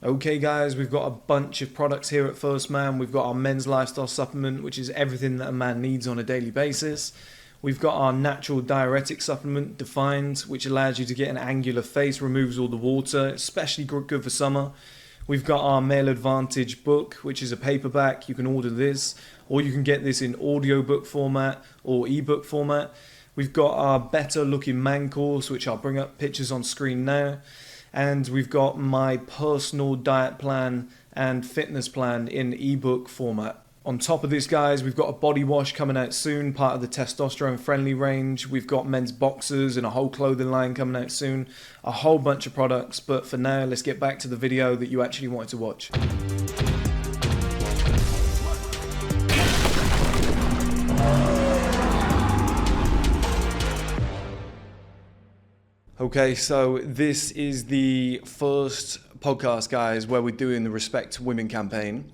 Okay guys, we've got a bunch of products here at 1STMAN. We've got our men's lifestyle supplement, which is everything that a man needs on a daily basis. We've got our natural diuretic supplement, Defined, which allows you to get an angular face, removes all the water, especially good for summer. We've got our Male Advantage book, which is a paperback. You can order this, or you can get this in audiobook format or ebook format. We've got our Better Looking Man course, which I'll bring up pictures on screen now. And we've got my personal diet plan and fitness plan in ebook format. On top of this, guys, we've got a body wash coming out soon, part of the testosterone friendly range. We've got men's boxers and a whole clothing line coming out soon. A whole bunch of products, but for now, let's get back to the video that you actually wanted to watch. Okay, so this is the first podcast, guys, where we're doing the Respect Women campaign.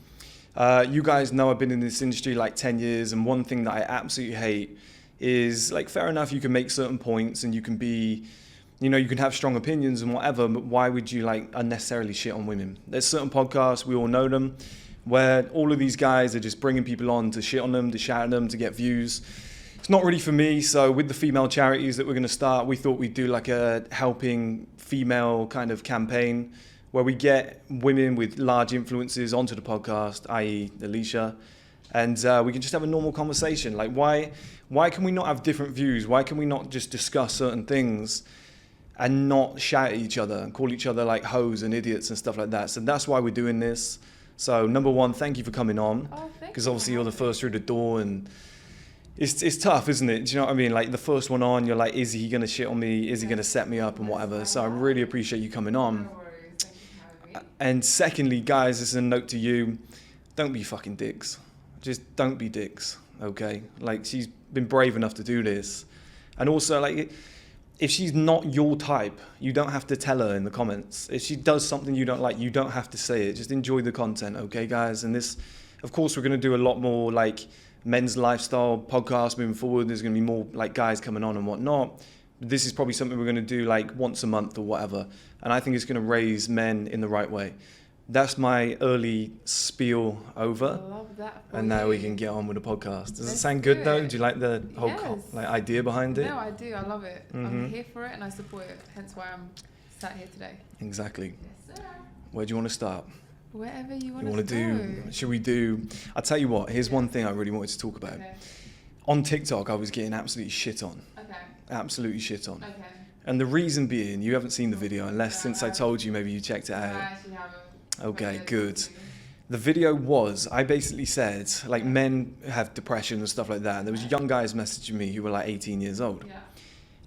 You guys know I've been in this industry like 10 years, and one thing that I absolutely hate is, like, fair enough, you can make certain points and you can be, you know, you can have strong opinions and whatever, but why would you, like, unnecessarily shit on women? There's certain podcasts, we all know them, where all of these guys are just bringing people on to shit on them, to shout at them, to get views. It's not really for me, so with the female charities that we're going to start, we thought we'd do like a helping female kind of campaign where we get women with large influences onto the podcast, i.e. Alicia, and we can just have a normal conversation. Like, why can we not have different views? Why can we not just discuss certain things and not shout at each other and call each other like hoes and idiots and stuff like that? So that's why we're doing this. So number one, thank you for coming on, because obviously you're the first through the door, and it's tough, isn't it? Do you know what I mean? Like, the first one on, you're like, is he going to shit on me? Is he going to set me up and whatever? So I really appreciate you coming on. And secondly, guys, this is a note to you. Don't be fucking dicks. Just don't be dicks, okay? Like, she's been brave enough to do this. And also, like, if she's not your type, you don't have to tell her in the comments. If she does something you don't like, you don't have to say it. Just enjoy the content, okay, guys? And this, of course, we're going to do a lot more, like, men's lifestyle podcast moving forward. There's going to be more like guys coming on and whatnot. This is probably something we're going to do like once a month or whatever, and I think it's going to raise men in the right way. That's my early spiel over. I love that. And now we can get on with the podcast. Does it sound good though? Do you like the whole like idea behind it? No, I do. I love it. I'm here for it and I support it. Hence why I'm sat here today. Exactly. Yes, sir. Where do you want to start? Wherever you want to do. Should we do? I'll tell you what. Here's one thing I really wanted to talk about. Okay. On TikTok, I was getting absolutely shit on. Okay. Absolutely shit on. Okay. And the reason being, you haven't seen the video, unless since I told you, maybe you checked it out. I actually haven't. Okay, good. The video was, I basically said, like, men have depression and stuff like that. And there was young guys messaging me who were like 18 years old. Yeah.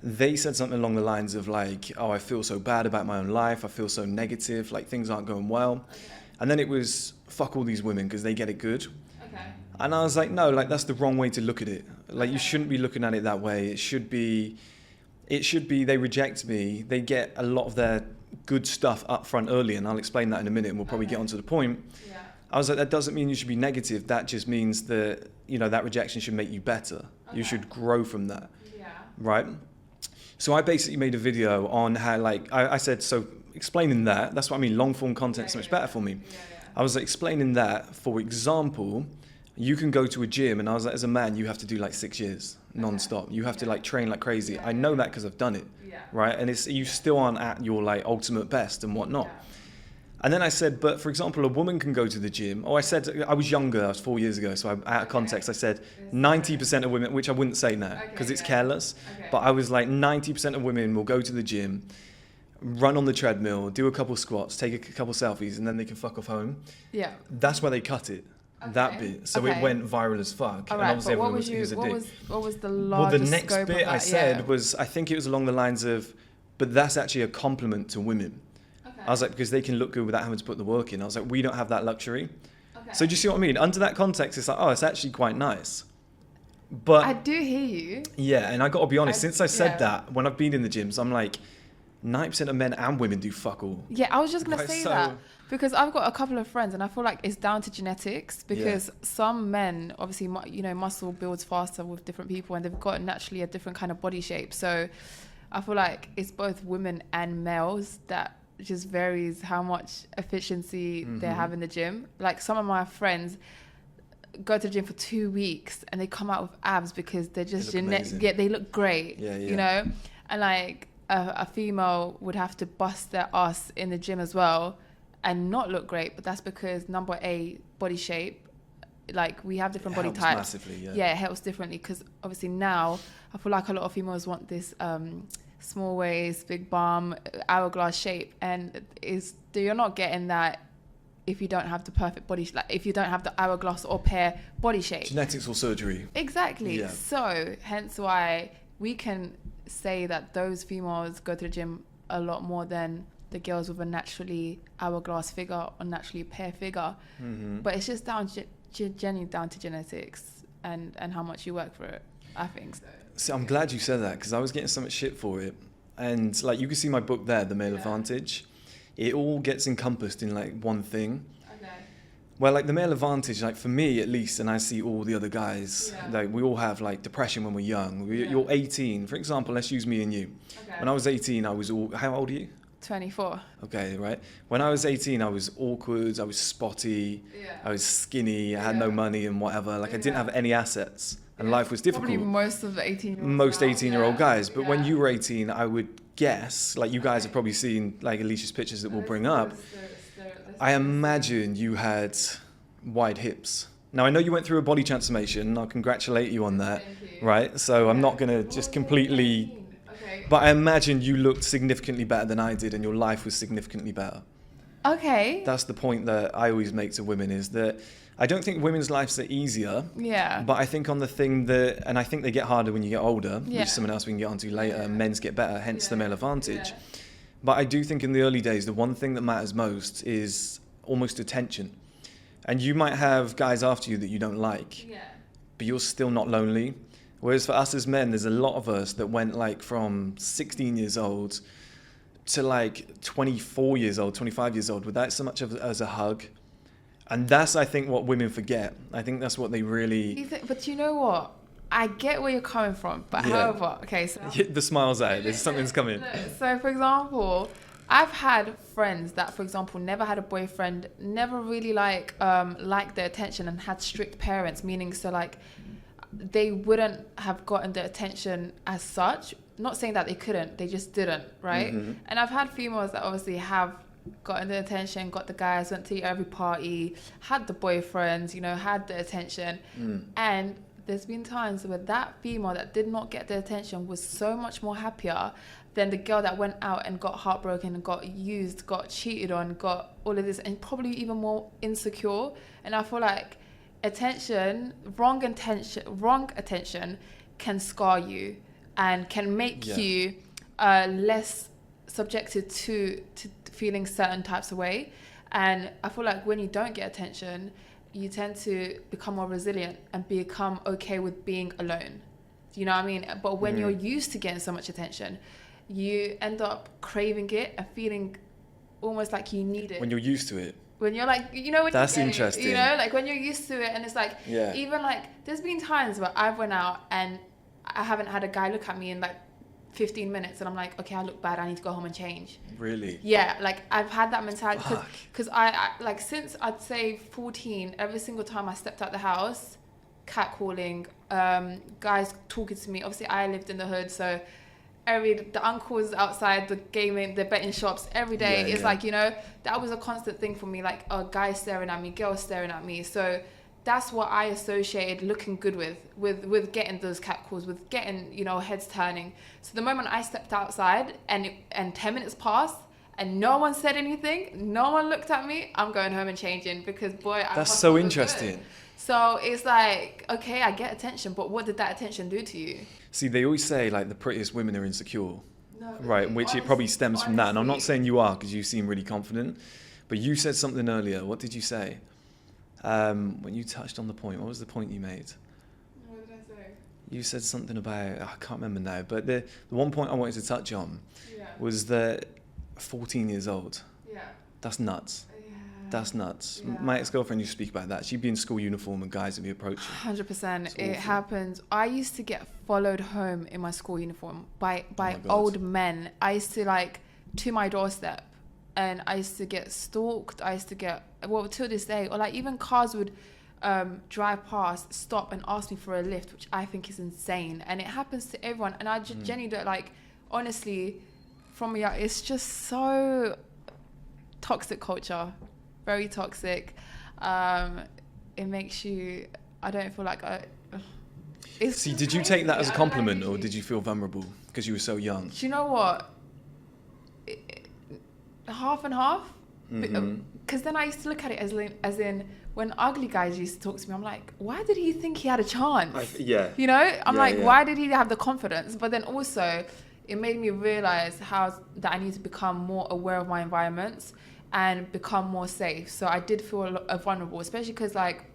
They said something along the lines of like, oh, I feel so bad about my own life. I feel so negative, like things aren't going well. Okay. And then it was, fuck all these women because they get it good. Okay. And I was like, no, like, that's the wrong way to look at it. Like, you shouldn't be looking at it that way. It should be they reject me. They get a lot of their good stuff up front early, and I'll explain that in a minute, and we'll probably get onto the point. Yeah. I was like, that doesn't mean you should be negative. That just means that, you know, that rejection should make you better. Okay. You should grow from that. Yeah. Right? So I basically made a video on how, like, I said, so explaining that, that's what I mean, long form content is so much better for me. Yeah. I was like, explaining that, for example, you can go to a gym, and I was like, as a man, you have to do like 6 years non-stop. You have to like train like crazy. I know that because I've done it, right? And it's, you still aren't at your like ultimate best and whatnot. And then I said, but for example, a woman can go to the gym. Oh, I said, I was younger, I was 4 years ago, so out of context, I said 90% of women, which I wouldn't say now because it's careless, but I was like 90% of women will go to the gym, run on the treadmill, do a couple squats, take a couple selfies, and then they can fuck off home. Yeah. That's where they cut it. Okay. That bit. So it went viral as fuck. All and right, obviously but what was the largest the next scope bit of that? I said was, I think it was along the lines of, but that's actually a compliment to women. Okay. I was like, because they can look good without having to put the work in. I was like, we don't have that luxury. Okay. So do you see what I mean? Under that context, it's like, oh, it's actually quite nice. But I do hear you. Yeah, and I got to be honest, since I said that, when I've been in the gyms, I'm like, 90% of men and women do fuck all. Yeah, I was just going to say that. Because I've got a couple of friends and I feel like it's down to genetics, because some men, obviously, you know, muscle builds faster with different people and they've got naturally a different kind of body shape. So I feel like it's both women and males that just varies how much efficiency they have in the gym. Like some of my friends go to the gym for 2 weeks and they come out with abs because they're just they look great. You know, and like a female would have to bust their ass in the gym as well and not look great, but that's because number A, body shape. Like we have different body types. Massively, it helps differently because obviously now I feel like a lot of females want this small waist, big bum, hourglass shape, and you're not getting that if you don't have the perfect body, like if you don't have the hourglass or pear body shape. Genetics or surgery. Exactly. Yeah. So hence why we can say that those females go to the gym a lot more than the girls with a naturally hourglass figure or naturally pear figure. But it's just genuinely down to genetics and how much you work for it, I think so. So I'm glad you said that because I was getting so much shit for it. And like you can see my book there, The Male Advantage. It all gets encompassed in like one thing. Okay. Well, like the male advantage, like for me at least, and I see all the other guys, like we all have like depression when we're young. You're 18, for example, let's use me and you. Okay. When I was 18, I was how old are you? 24. Okay, right. When I was 18, I was awkward, I was spotty, I was skinny, I had no money and whatever. Like I didn't have any assets and life was difficult. Probably most of the 18-year-olds. Most 18-year-old guys. But when you were 18, I would guess, like you guys have probably seen like Alicia's pictures that we'll bring up. I imagine you had wide hips. Now, I know you went through a body transformation. I'll congratulate you on that, right? So I'm not going to just completely... But I imagine you looked significantly better than I did and your life was significantly better. Okay. That's the point that I always make to women is that I don't think women's lives are easier. Yeah. But I think on the thing that, and I think they get harder when you get older, which is something else we can get onto later, men's get better, hence the male advantage. Yeah. But I do think in the early days, the one thing that matters most is almost attention. And you might have guys after you that you don't like, but you're still not lonely. Whereas for us as men, there's a lot of us that went like from 16 years old to like 24 years old, 25 years old without so much as a hug. And that's, I think, what women forget. I think that's what they really... But you know what? I get where you're coming from. But however, okay, so... The smile's out. There's something's coming. So, for example, I've had friends that, for example, never had a boyfriend, never really liked their attention and had strict parents, meaning so like they wouldn't have gotten the attention as such. Not saying that they couldn't, they just didn't, right? And I've had females that obviously have gotten the attention, got the guys, went to every party, had the boyfriends, you know, had the attention. And there's been times where that female that did not get the attention was so much more happier than the girl that went out and got heartbroken and got used, got cheated on, got all of this, and probably even more insecure. And I feel like wrong attention can scar you and can make you less subjected to feeling certain types of way. And I feel like when you don't get attention, you tend to become more resilient and become okay with being alone. Do you know what I mean? But when you're used to getting so much attention, you end up craving it and feeling almost like you need it. When you're used to it. When you're like, you know, when that's interesting. You know, like when you're used to it, and it's like, even like, there's been times where I've went out and I haven't had a guy look at me in like 15 minutes, and I'm like, okay, I look bad, I need to go home and change. Really? Yeah, like I've had that mentality because I like since I'd say 14, every single time I stepped out the house, catcalling, guys talking to me. Obviously, I lived in the hood, so the uncles outside the gaming, the betting shops every day. It's like, you know, that was a constant thing for me, like a guy staring at me, girls staring at me. So that's what I associated looking good with getting those catcalls, with getting, you know, heads turning. So the moment I stepped outside and 10 minutes passed and no one said anything, no one looked at me, I'm going home and changing because that's so interesting. Good. So it's like, okay, I get attention, but what did that attention do to you? See, they always say like the prettiest women are insecure, right? Which it probably stems from that. And I'm not saying you are because you seem really confident, but you said something earlier. What did you say? When you touched on the point, what was the point you made? What did I say? You said something about, I can't remember now, but the one point I wanted to touch on was that 14 years old. Yeah. That's nuts. That's nuts. Yeah. My ex-girlfriend used to speak about that. She'd be in school uniform and guys would be approaching. 100%. It happens. I used to get followed home in my school uniform by old men. I used to like to my doorstep. and I used to get stalked. I used to get, well, till this day, or like even cars would drive past, stop and ask me for a lift, which I think is insane. And it happens to everyone. And I just genuinely don't, like, honestly, from young, it's just so toxic culture, very toxic. It makes you, I don't feel like See, did you take that as a compliment, or did you feel vulnerable because you were so young? Do you know what? Half and half. Because then I used to look at it as in when ugly guys used to talk to me, I'm like, why did he think he had a chance? You know, I'm like, why did he have the confidence? But then also, it made me realize that I need to become more aware of my environments and become more safe. So I did feel vulnerable, especially because like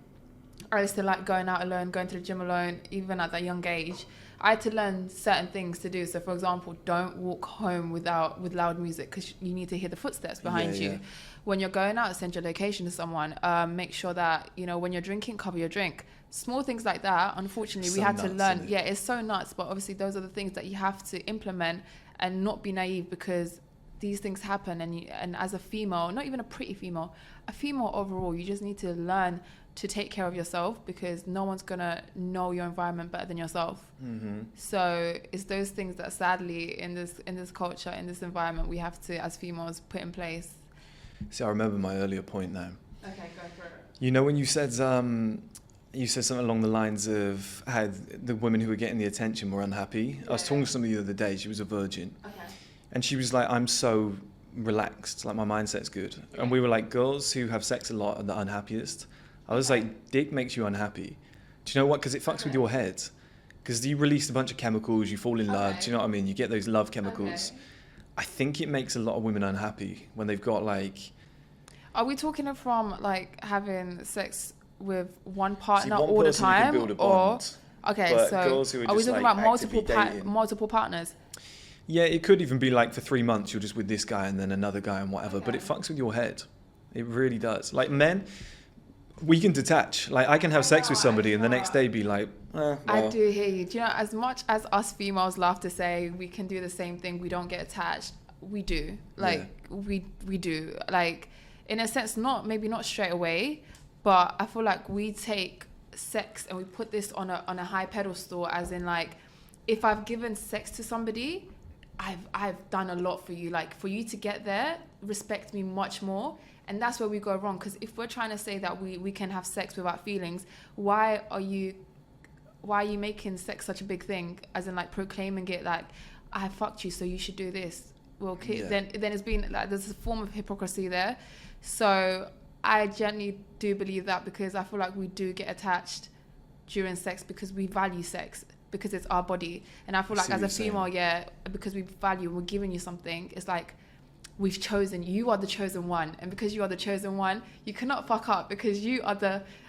I used to like going out alone, going to the gym alone, even at that young age. I had to learn certain things to do. So, for example, don't walk home with loud music because you need to hear the footsteps behind you. When you're going out, send your location to someone. Make sure that, you know, when you're drinking, cover your drink. Small things like that. Unfortunately, we had to learn. Yeah, it's so nuts. But obviously, those are the things that you have to implement and not be naive, because these things happen. And as a female, not even a pretty female, a female overall, you just need to learn to take care of yourself, because no one's gonna know your environment better than yourself. So it's those things that sadly in this culture, in this environment, we have to, as females, put in place. See, I remember my earlier point now. Okay, go for it. You know, when you said something along the lines of how the women who were getting the attention were unhappy. I was talking to somebody the other day, she was a virgin. Okay. And she was like, I'm so relaxed, like my mindset's good. And we were like, girls who have sex a lot are the unhappiest. I was like, dick makes you unhappy. Do you know what? Because it fucks with your head. Because you release a bunch of chemicals, you fall in love. Do you know what I mean? You get those love chemicals. I think it makes a lot of women unhappy when they've got like... Are we talking from like having sex with one partner all the time? Can build a bond, okay, so are we talking about multiple partners? Yeah, it could even be like for 3 months you're just with this guy and then another guy and whatever. But it fucks with your head. It really does. Like men... We can detach. Like, I can have sex with somebody and the next day be like, well. I do hear you. Do you know, as much as us females love to say we can do the same thing, we don't get attached, we do. Like, we do. Like, in a sense, maybe not straight away, but I feel like we take sex and we put this on a high pedestal, as in, like, if I've given sex to somebody, I've done a lot for you. Like, for you to get there, respect me much more. And that's where we go wrong, because if we're trying to say that we can have sex without feelings, why are you making sex such a big thing, as in like proclaiming it like, I fucked you so you should do this? Well, then it's been like, there's a form of hypocrisy there. So I genuinely do believe that, because I feel like we do get attached during sex because we value sex, because it's our body. And I feel like as a female, because we value, we're giving you something, it's like, we've chosen, you are the chosen one. And because you are the chosen one, you cannot fuck up, because you are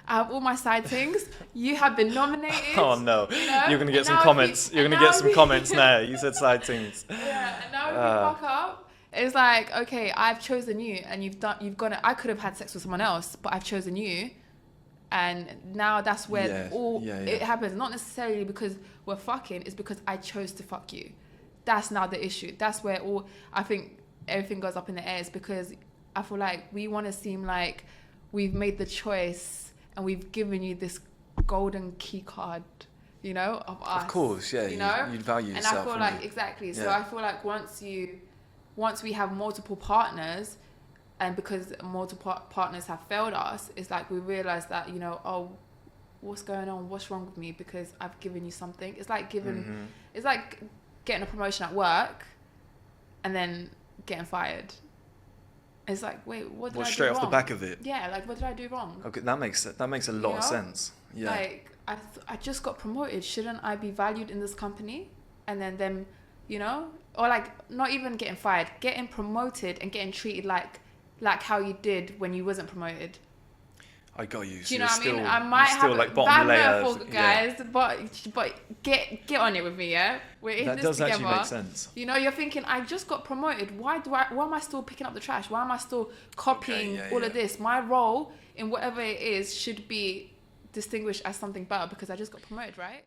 out of all my side things, you have been nominated. Oh no, you know? You're going to get some comments. You're going to get some comments now. You said side things. Yeah, and now if you fuck up, it's like, okay, I've chosen you, and you've gone, I could have had sex with someone else, but I've chosen you. And now that's where it happens. Not necessarily because we're fucking, it's because I chose to fuck you. That's now the issue. That's where I think everything goes up in the air, is because I feel like we want to seem like we've made the choice and we've given you this golden key card, you know, of us. Of course, yeah. You know? You'd value yourself. And I feel like, exactly. So I feel like once we have multiple partners, and because multiple partners have failed us, it's like we realize that, you know, oh, what's going on? What's wrong with me? Because I've given you something. It's like it's like getting a promotion at work and then getting fired. It's like, wait, what did I do straight wrong? off the back of it? Yeah, like, what did I do wrong? Okay, that makes a lot of sense. Yeah. Like, I just got promoted. Shouldn't I be valued in this company? And then them, you know, or like not even getting fired, getting promoted and getting treated like how you did when you wasn't promoted. I got you. Do you know what I mean? I might have like bottom bad metaphor, guys, but get on it with me, yeah? We're in that this does together. actually make sense. You know, you're thinking, I just got promoted. Why am I still picking up the trash? Why am I still copying all of this? My role in whatever it is should be distinguished as something better, because I just got promoted, right?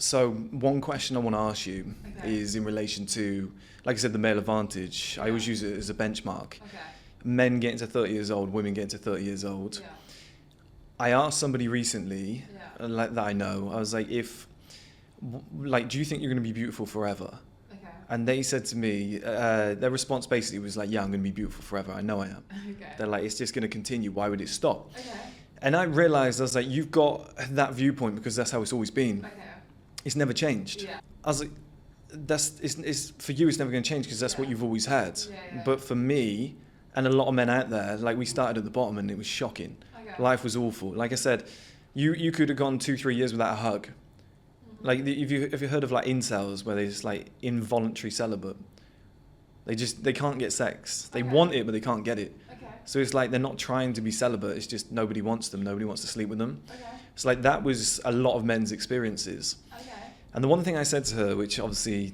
So one question I want to ask you Okay. is in relation to, like I said, the male advantage. I always use it as a benchmark. Okay. Men getting to 30 years old, women getting to 30 years old. Yeah. I asked somebody recently, Yeah. like that I know, I was like, do you think you're going to be beautiful forever? Okay. And they said to me, their response basically was like, yeah, I'm going to be beautiful forever. I know I am. Okay. They're like, it's just going to continue. Why would it stop? Okay. And I realized, I was like, you've got that viewpoint because that's how it's always been. Okay. It's never changed. Yeah. I was like, it's for you, it's never going to change because that's what you've always had. Yeah. But for me, and a lot of men out there, like we started at the bottom and it was shocking. Okay. Life was awful. Like I said, you could have gone 2-3 years without a hug. Mhm. Like if you heard of like incels where they're just like involuntary celibate, they can't get sex. They Okay. want it but they can't get it. Okay. So it's like they're not trying to be celibate. It's just nobody wants them. Nobody wants to sleep with them. Okay. It's like that was a lot of men's experiences. Okay. And the one thing I said to her, which obviously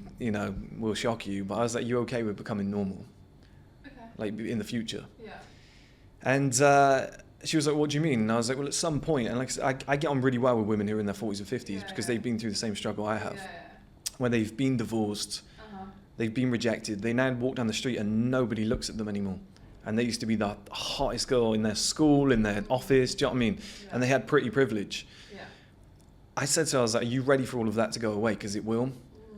will shock you, but I was like, "You okay with becoming normal, Okay. like in the future?" Yeah. And she was like, "What do you mean?" And I was like, "Well, at some point," and like I get on really well with women who are in their 40s and 50s because Yeah. they've been through the same struggle I have, Yeah. where they've been divorced, Uh-huh. they've been rejected, they now walk down the street and nobody looks at them anymore. And they used to be the hottest girl in their school, in their office, do you know what I mean? Yeah. And they had pretty privilege. Yeah. I said to her, I was like, are you ready for all of that to go away? Because it will.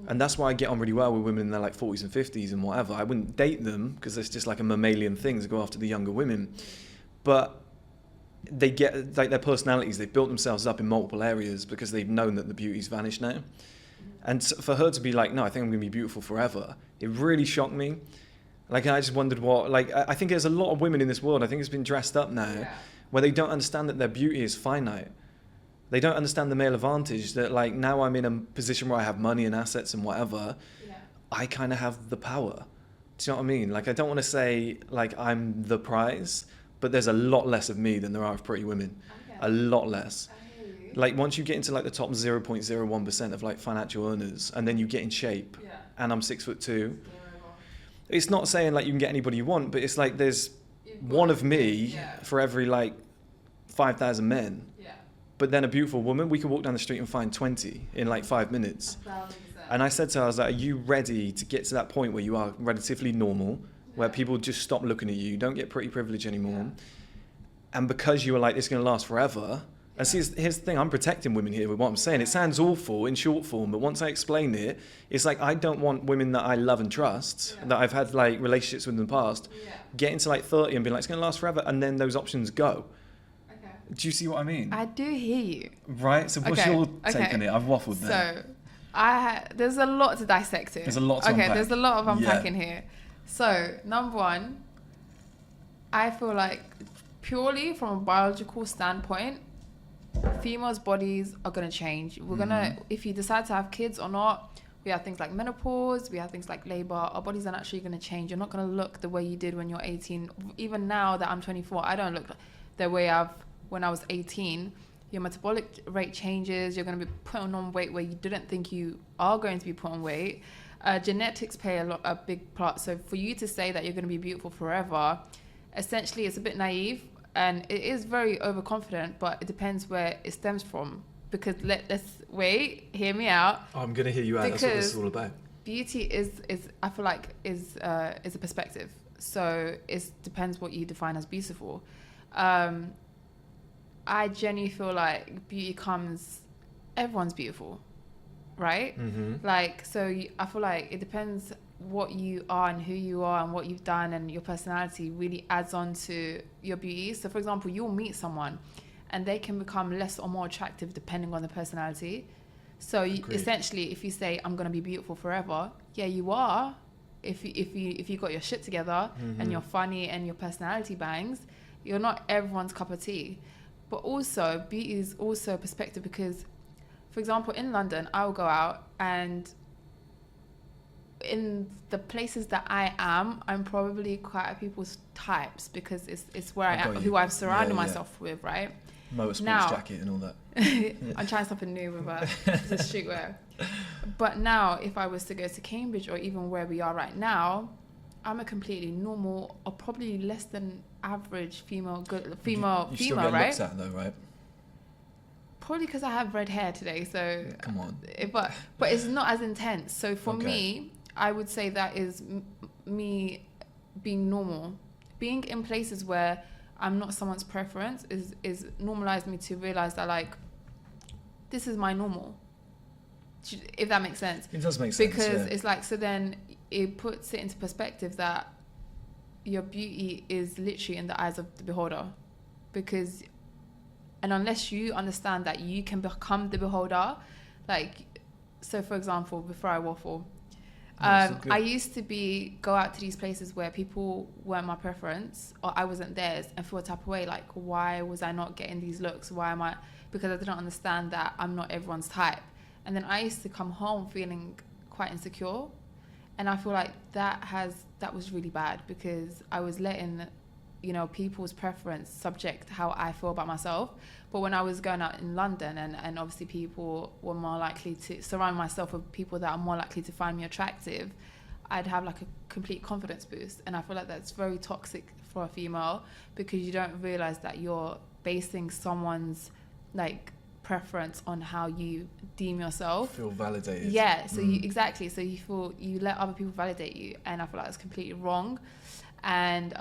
And that's why I get on really well with women in their like 40s and 50s and whatever. I wouldn't date them because it's just like a mammalian thing to go after the younger women. But they get like their personalities, they've built themselves up in multiple areas because they've known that the beauty's vanished now. And for her to be like, no, I think I'm going to be beautiful forever, it really shocked me. Like, I just wondered what, like, I think there's a lot of women in this world, I think it's been dressed up now, Yeah. where they don't understand that their beauty is finite. They don't understand the male advantage that, like, now I'm in a position where I have money and assets and whatever, Yeah. I kind of have the power. Do you know what I mean? Like, I don't want to say, like, I'm the prize, but there's a lot less of me than there are of pretty women. Okay. A lot less. I hear you. Like, once you get into, like, the top 0.01% of, like, financial earners, and then you get in shape, Yeah. and I'm 6'2", Game over. it's not saying, like, you can get anybody you want, but it's like there's You've one got- of me Yeah. for every, like, 5,000 men. Yeah. But then a beautiful woman, we could walk down the street and find 20 in, like, 5 minutes. 1,000%. And I said to her, I was like, are you ready to get to that point where you are relatively normal, where Yeah. people just stop looking at you, don't get pretty privilege anymore, Yeah. and because you were like, this is going to last forever. And see, here's the thing, I'm protecting women here with what I'm saying. It sounds awful in short form, but once I explain it, it's like I don't want women that I love and trust, Yeah. that I've had like relationships with in the past, Yeah. getting to like 30 and being like, it's going to last forever, and then those options go. Okay. Do you see what I mean? I do hear you. Right? So what's Okay, your take okay. on it? I've waffled there. So, there's a lot to dissect here. There's a lot to Okay, unpack. there's a lot of Yeah. unpacking here. So, number one, I feel like purely from a biological standpoint, females' bodies are gonna change. We're gonna, if you decide to have kids or not, we have things like menopause, we have things like labor. Our bodies are naturally gonna change. You're not gonna look the way you did when you're 18. Even now that I'm 24, I don't look the way when I was 18. Your metabolic rate changes. You're going to be putting on weight where you didn't think you are going to be put on weight. Genetics play a big part. So for you to say that you're going to be beautiful forever, essentially it's a bit naive and it is very overconfident, but it depends where it stems from. Because let's wait, hear me out. Oh, I'm going to hear you out. That's what this is Because all about. Beauty is I feel like is a perspective. So it depends what you define as beautiful. I genuinely feel like beauty everyone's beautiful, right? Mm-hmm. Like, I feel like it depends what you are and who you are and what you've done, and your personality really adds on to your beauty. So for example, you'll meet someone and they can become less or more attractive depending on the personality. So essentially, if you say, I'm going to be beautiful forever, yeah, you are. If you got your shit together and you're funny and your personality bangs, you're not everyone's cup of tea. But also, beauty is also a perspective because, for example, in London, I will go out and in the places that I am, I'm probably quite a people's types because it's where I am, who I've surrounded myself with, right? Motorsports jacket and all that. I'm trying something new with the streetwear. But now, if I was to go to Cambridge or even where we are right now, I'm a completely normal or probably less than average female, You still get right? looks at though, right? probably because I have red hair today. So come on. But it's not as intense. So for me, I would say that is me being normal. Being in places where I'm not someone's preference is normalized me to realize that, like, this is my normal. If that makes sense. It does make sense. Because it's like, so then it puts it into perspective that your beauty is literally in the eyes of the beholder. And unless you understand that you can become the beholder, like, so for example, before I waffle, I used to go out to these places where people weren't my preference or I wasn't theirs and feel a type of way, like, why was I not getting these looks? Because I didn't understand that I'm not everyone's type. And then I used to come home feeling quite insecure. And I feel like that was really bad because I was letting, people's preference subject how I feel about myself. But when I was going out in London and obviously people were more likely to surround myself with people that are more likely to find me attractive, I'd have like a complete confidence boost. And I feel like that's very toxic for a female because you don't realize that you're basing someone's like preference on how you deem yourself. Feel validated. Yeah, so you let other people validate you, and I feel like that's completely wrong. And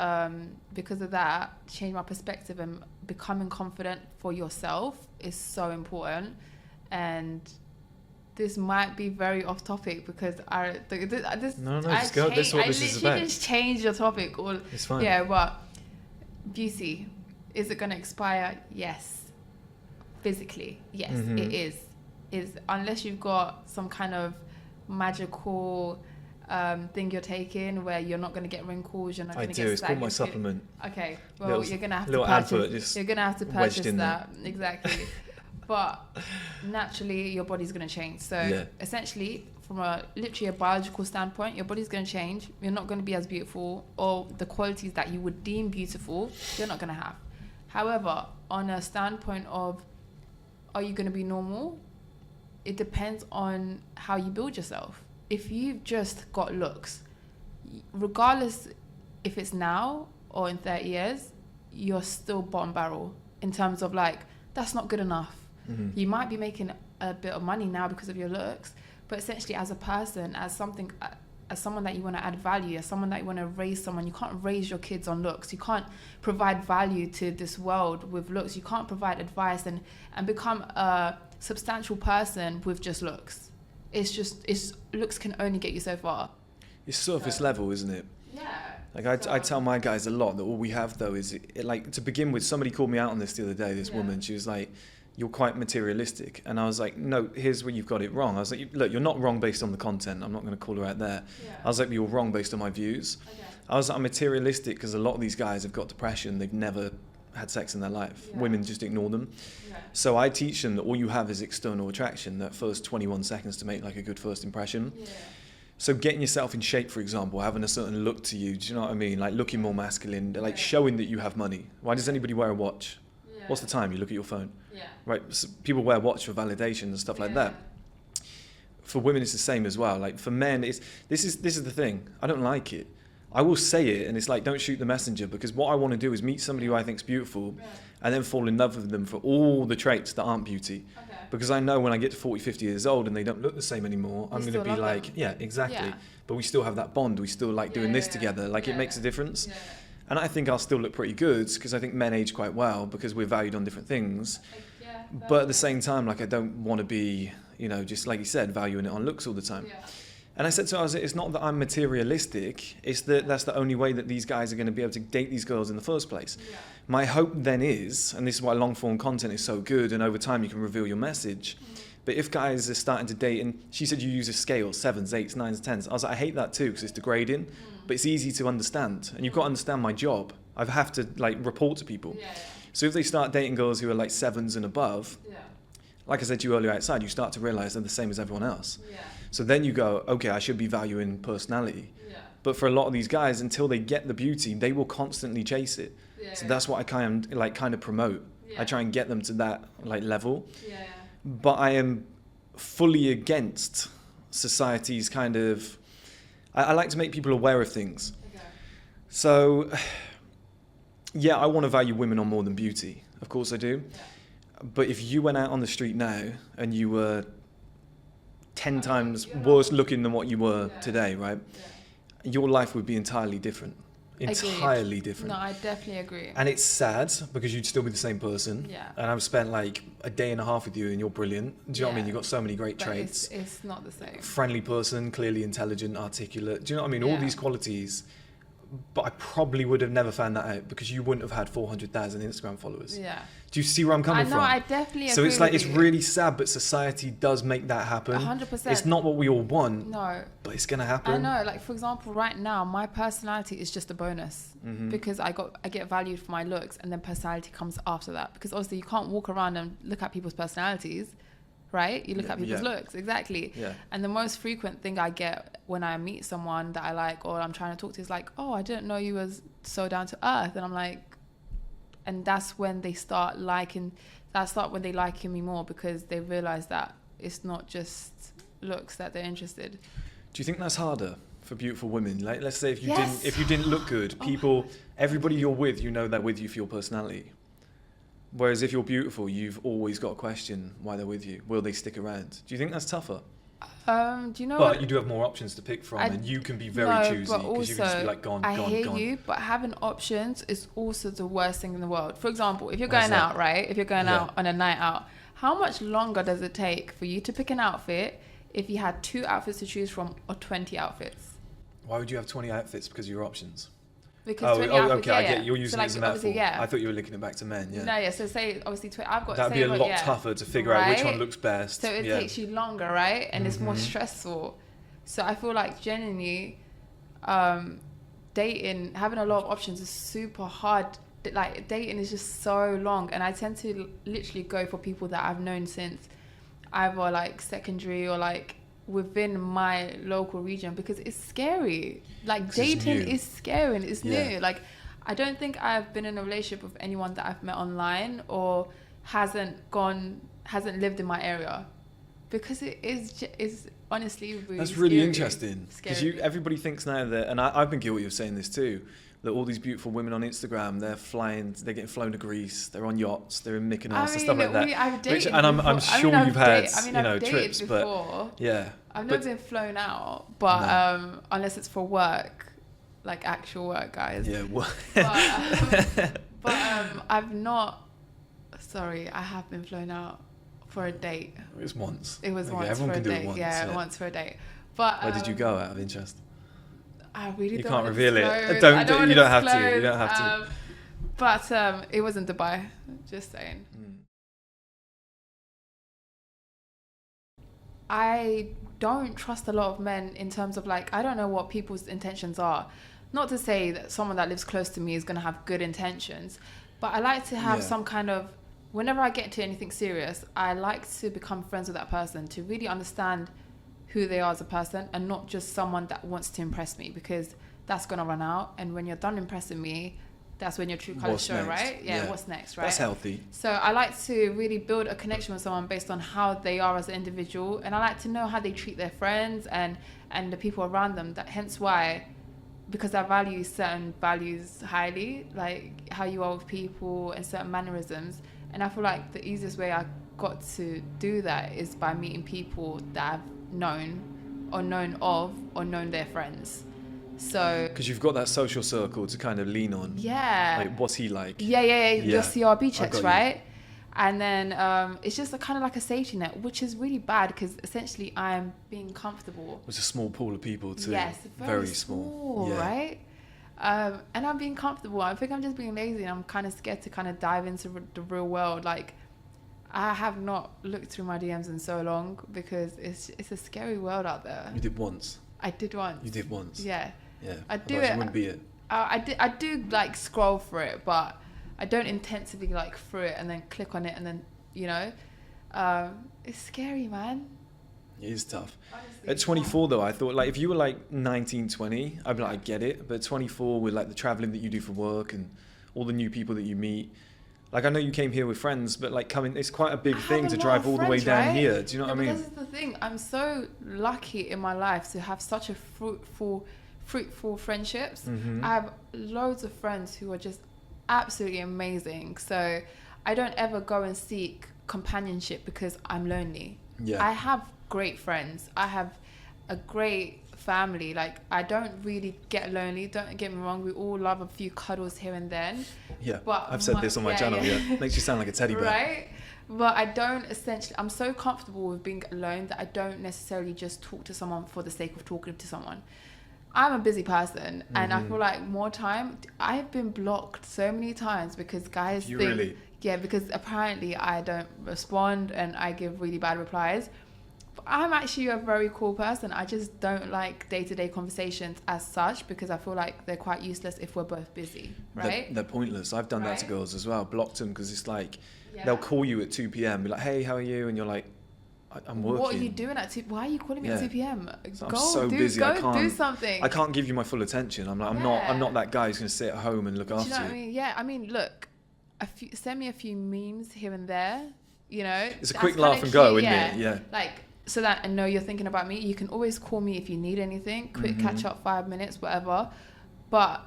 because of that, change my perspective and becoming confident for yourself is so important. And this might be very off topic because just go. This is what this is about. I literally just changed your topic. It's fine. Yeah, but beauty, is it going to expire? Yes. Physically, yes, it is unless you've got some kind of magical thing you're taking where you're not going to get wrinkles, you're not going to get it's called my supplement. Okay, well, you're going to have to purchase that. Exactly. But naturally your body's going to change, so essentially from literally a biological standpoint, your body's going to change. You're not going to be as beautiful, or the qualities that you would deem beautiful you're not going to have. However, on a standpoint of are you going to be normal? It depends on how you build yourself. If you've just got looks, regardless if it's now or in 30 years, you're still bottom barrel in terms of like, that's not good enough. You might be making a bit of money now because of your looks, but essentially as a person, as someone that you want to add value, as someone that you want to raise someone, you can't raise your kids on looks. You can't provide value to this world with looks. You can't provide advice and become a substantial person with just looks. Looks can only get you so far. It's surface level, isn't it? Yeah. Like I tell my guys a lot that all we have though is, like, to begin with, somebody called me out on this the other day, this woman, she was like, you're quite materialistic. And I was like, no, here's where you've got it wrong. I was like, look, you're not wrong based on the content. I'm not going to call her out there. Yeah. I was like, you're wrong based on my views. Okay. I was like, I'm materialistic because a lot of these guys have got depression. They've never had sex in their life. Yeah. Women just ignore them. Yeah. So I teach them that all you have is external attraction, that first 21 seconds to make like a good first impression. Yeah. So getting yourself in shape, for example, having a certain look to you, do you know what I mean? Like looking more masculine, like showing that you have money. Why does anybody wear a watch? Yeah. What's the time? You look at your phone. Yeah. Right? So people wear a watch for validation and stuff like that. For women, it's the same as well. Like for men, this is the thing. I don't like it. I will say it, and it's like, don't shoot the messenger, because what I want to do is meet somebody who I think is beautiful and then fall in love with them for all the traits that aren't beauty. Okay. Because I know when I get to 40, 50 years old and they don't look the same anymore, I'm going to be like, them. Yeah, exactly. Yeah. But we still have that bond. We still like doing this together. Like it makes a difference. Yeah. And I think I'll still look pretty good because I think men age quite well because we're valued on different things. But at the same time, like I don't want to be, just like you said, valuing it on looks all the time. Yeah. And I said to her, it's not that I'm materialistic, it's that that's the only way that these guys are going to be able to date these girls in the first place. Yeah. My hope then is, and this is why long form content is so good, and over time you can reveal your message, but if guys are starting to date, and she said you use a scale, 7s, 8s, 9s, 10s, I was like, I hate that too, because it's degrading, but it's easy to understand, and you've got to understand my job. I have to report to people. Yeah. So if they start dating girls who are like 7s and above, like I said to you earlier outside, you start to realize they're the same as everyone else. Yeah. So then you go, okay, I should be valuing personality. Yeah. But for a lot of these guys, until they get the beauty, they will constantly chase it. Yeah, so that's what I kind of promote. Yeah. I try and get them to that level. Yeah. But I am fully against society's kind of. I like to make people aware of things. Okay. So, yeah, I want to value women on more than beauty. Of course I do. Yeah. But if you went out on the street now and you were 10 times worse looking than what you were today, right? Yeah. Your life would be entirely different. Entirely different. No, I definitely agree. And it's sad because you'd still be the same person. Yeah. And I've spent like a day and a half with you and you're brilliant. Do you know what I mean? You've got so many great traits. It's not the same. Friendly person, clearly intelligent, articulate. Do you know what I mean? All these qualities. But I probably would have never found that out because you wouldn't have had 400,000 Instagram followers. Yeah. Do you see where I'm coming from? I know, I definitely agree. So it's like, it's really sad, but society does make that happen. 100%. It's not what we all want. No. But it's going to happen. I know, like for example, right now, my personality is just a bonus because I get valued for my looks, and then personality comes after that. Because obviously you can't walk around and look at people's personalities. Right? You look at people's looks. Exactly. Yeah. And the most frequent thing I get when I meet someone that I like or I'm trying to talk to is like, oh, I didn't know you was so down to earth. And I'm like, and that's when they start when they liking me more because they realize that it's not just looks that they're interested. Do you think that's harder for beautiful women? Like, let's say if you didn't look good, everybody you're with, you know they're with you for your personality. Whereas if you're beautiful, you've always got a question why they're with you. Will they stick around? Do you think that's tougher? Do you know? But you do have more options to pick from, and you can be very choosy because you can just be like, gone. I hear you, but having options is also the worst thing in the world. For example, if you're going out, right? If you're going out on a night out, how much longer does it take for you to pick an outfit if you had 2 outfits to choose from or 20 outfits? Why would you have 20 outfits? Because of your options. Because 20 outfits, okay, I get you're using so it as a metaphor. Yeah. I thought you were linking it back to men. Yeah. No, yeah. So say obviously I've got. That'd be a lot tougher to figure out which one looks best. So it takes you longer, right? And it's more stressful. So I feel like genuinely, dating, having a lot of options is super hard. Like dating is just so long, and I tend to literally go for people that I've known since either like secondary or like within my local region because it's scary. Like dating is scary and it's new. Like I don't think I've been in a relationship with anyone that I've met online or hasn't lived in my area because it is honestly really That's really scary. Interesting because everybody thinks now that, and I've been guilty of saying this too, that all these beautiful women on Instagram, they're getting flown to Greece, they're on yachts, they're in Mykonos and stuff like that. I've dated I'm sure you've had trips, before. But yeah. I've never been flown out, but unless it's for work, like actual work, guys. Yeah. But I've not. Sorry, I have been flown out for a date. It was once. It was once everyone for a can date. do it once, yeah, once for a date. But where did you go out of interest? I really you don't can't reveal disclose. it. You don't have to. You don't have to. But it was in Dubai. Just saying. I don't trust a lot of men in terms of like I don't know what people's intentions are. Not to say that someone that lives close to me is going to have good intentions, but I like to have some kind of, whenever I get into anything serious, I like to become friends with that person to really understand who they are as a person and not just someone that wants to impress me because that's going to run out. And when you're done impressing me, that's when your true colours show, right? Yeah, what's next, right? That's healthy. So I like to really build a connection with someone based on how they are as an individual, and I like to know how they treat their friends and the people around them. That hence why, because I value certain values highly, like how you are with people and certain mannerisms, and I feel like the easiest way I got to do that is by meeting people that I've known or known of or known their friends. So because you've got that social circle to kind of lean on. Yeah. Like what's he like? Yeah. Your CRB checks, right? And then it's just kind of like a safety net, which is really bad because essentially I'm being comfortable. It's a small pool of people too. Yes, very small, right? And I'm being comfortable. I think I'm just being lazy and I'm kind of scared to kind of dive into the real world. Like I have not looked through my DMs in so long because it's a scary world out there. You did once. I did once. You did once. Yeah. Yeah. I do Otherwise it. You wouldn't be it. I do like scroll for it, but I don't intensively like through it and then click on it and then it's scary, man. It is tough. Honestly, At 24 though, I thought like if you were like 19, 20, I'd be like I get it. But 24 with like the traveling that you do for work and all the new people that you meet. Like I know you came here with friends, but like it's quite a big thing to drive all the way down here. Do you know what I mean? This is the thing. I'm so lucky in my life to have such a fruitful friendships. I have loads of friends who are just absolutely amazing. So I don't ever go and seek companionship because I'm lonely. Yeah. I have great friends. I have a great family. Like, I don't really get lonely. Don't get me wrong. We all love a few cuddles here and then. Yeah. But I've said this on my channel. Yeah. Makes you sound like a teddy bear. Right? But I don't essentially, I'm so comfortable with being alone that I don't necessarily just talk to someone for the sake of talking to someone. I'm a busy person, and I feel like more time, I've been blocked so many times because guys think, really? Yeah, because apparently I don't respond and I give really bad replies. But I'm actually a very cool person. I just don't like day-to-day conversations as such because I feel like they're quite useless if we're both busy, right? They're pointless. I've done that to girls as well. Blocked them because it's like, Yeah. they'll call you at 2 p.m. be like, hey, how are you? And you're like, I'm working. What are you doing at 2? Why are you calling me at 2 p.m? So I'm so busy. I can't do something. I can't give you my full attention. I'm like, I'm not that guy who's going to sit at home and look after you. Do you know what I mean? Yeah, I mean, look, send me a few memes here and there, you know. It's a quick laugh and go, isn't it? Yeah. Like, so that I know you're thinking about me. You can always call me if you need anything. Quick catch up, 5 minutes, whatever. But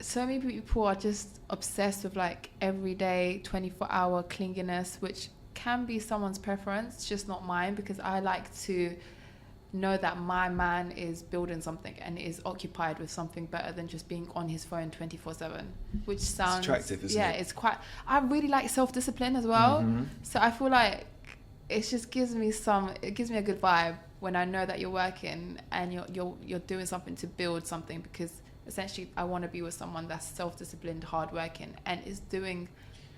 so many people are just obsessed with like everyday 24-hour clinginess, which can be someone's preference, just not mine, because I like to know that my man is building something and is occupied with something better than just being on his phone 24/7, which sounds it's attractive, isn't it? Yeah, it's quite. I really like self-discipline as well, so I feel like it just gives me a good vibe when I know that you're working and you're doing something to build something, because essentially I want to be with someone that's self-disciplined, hardworking, and is doing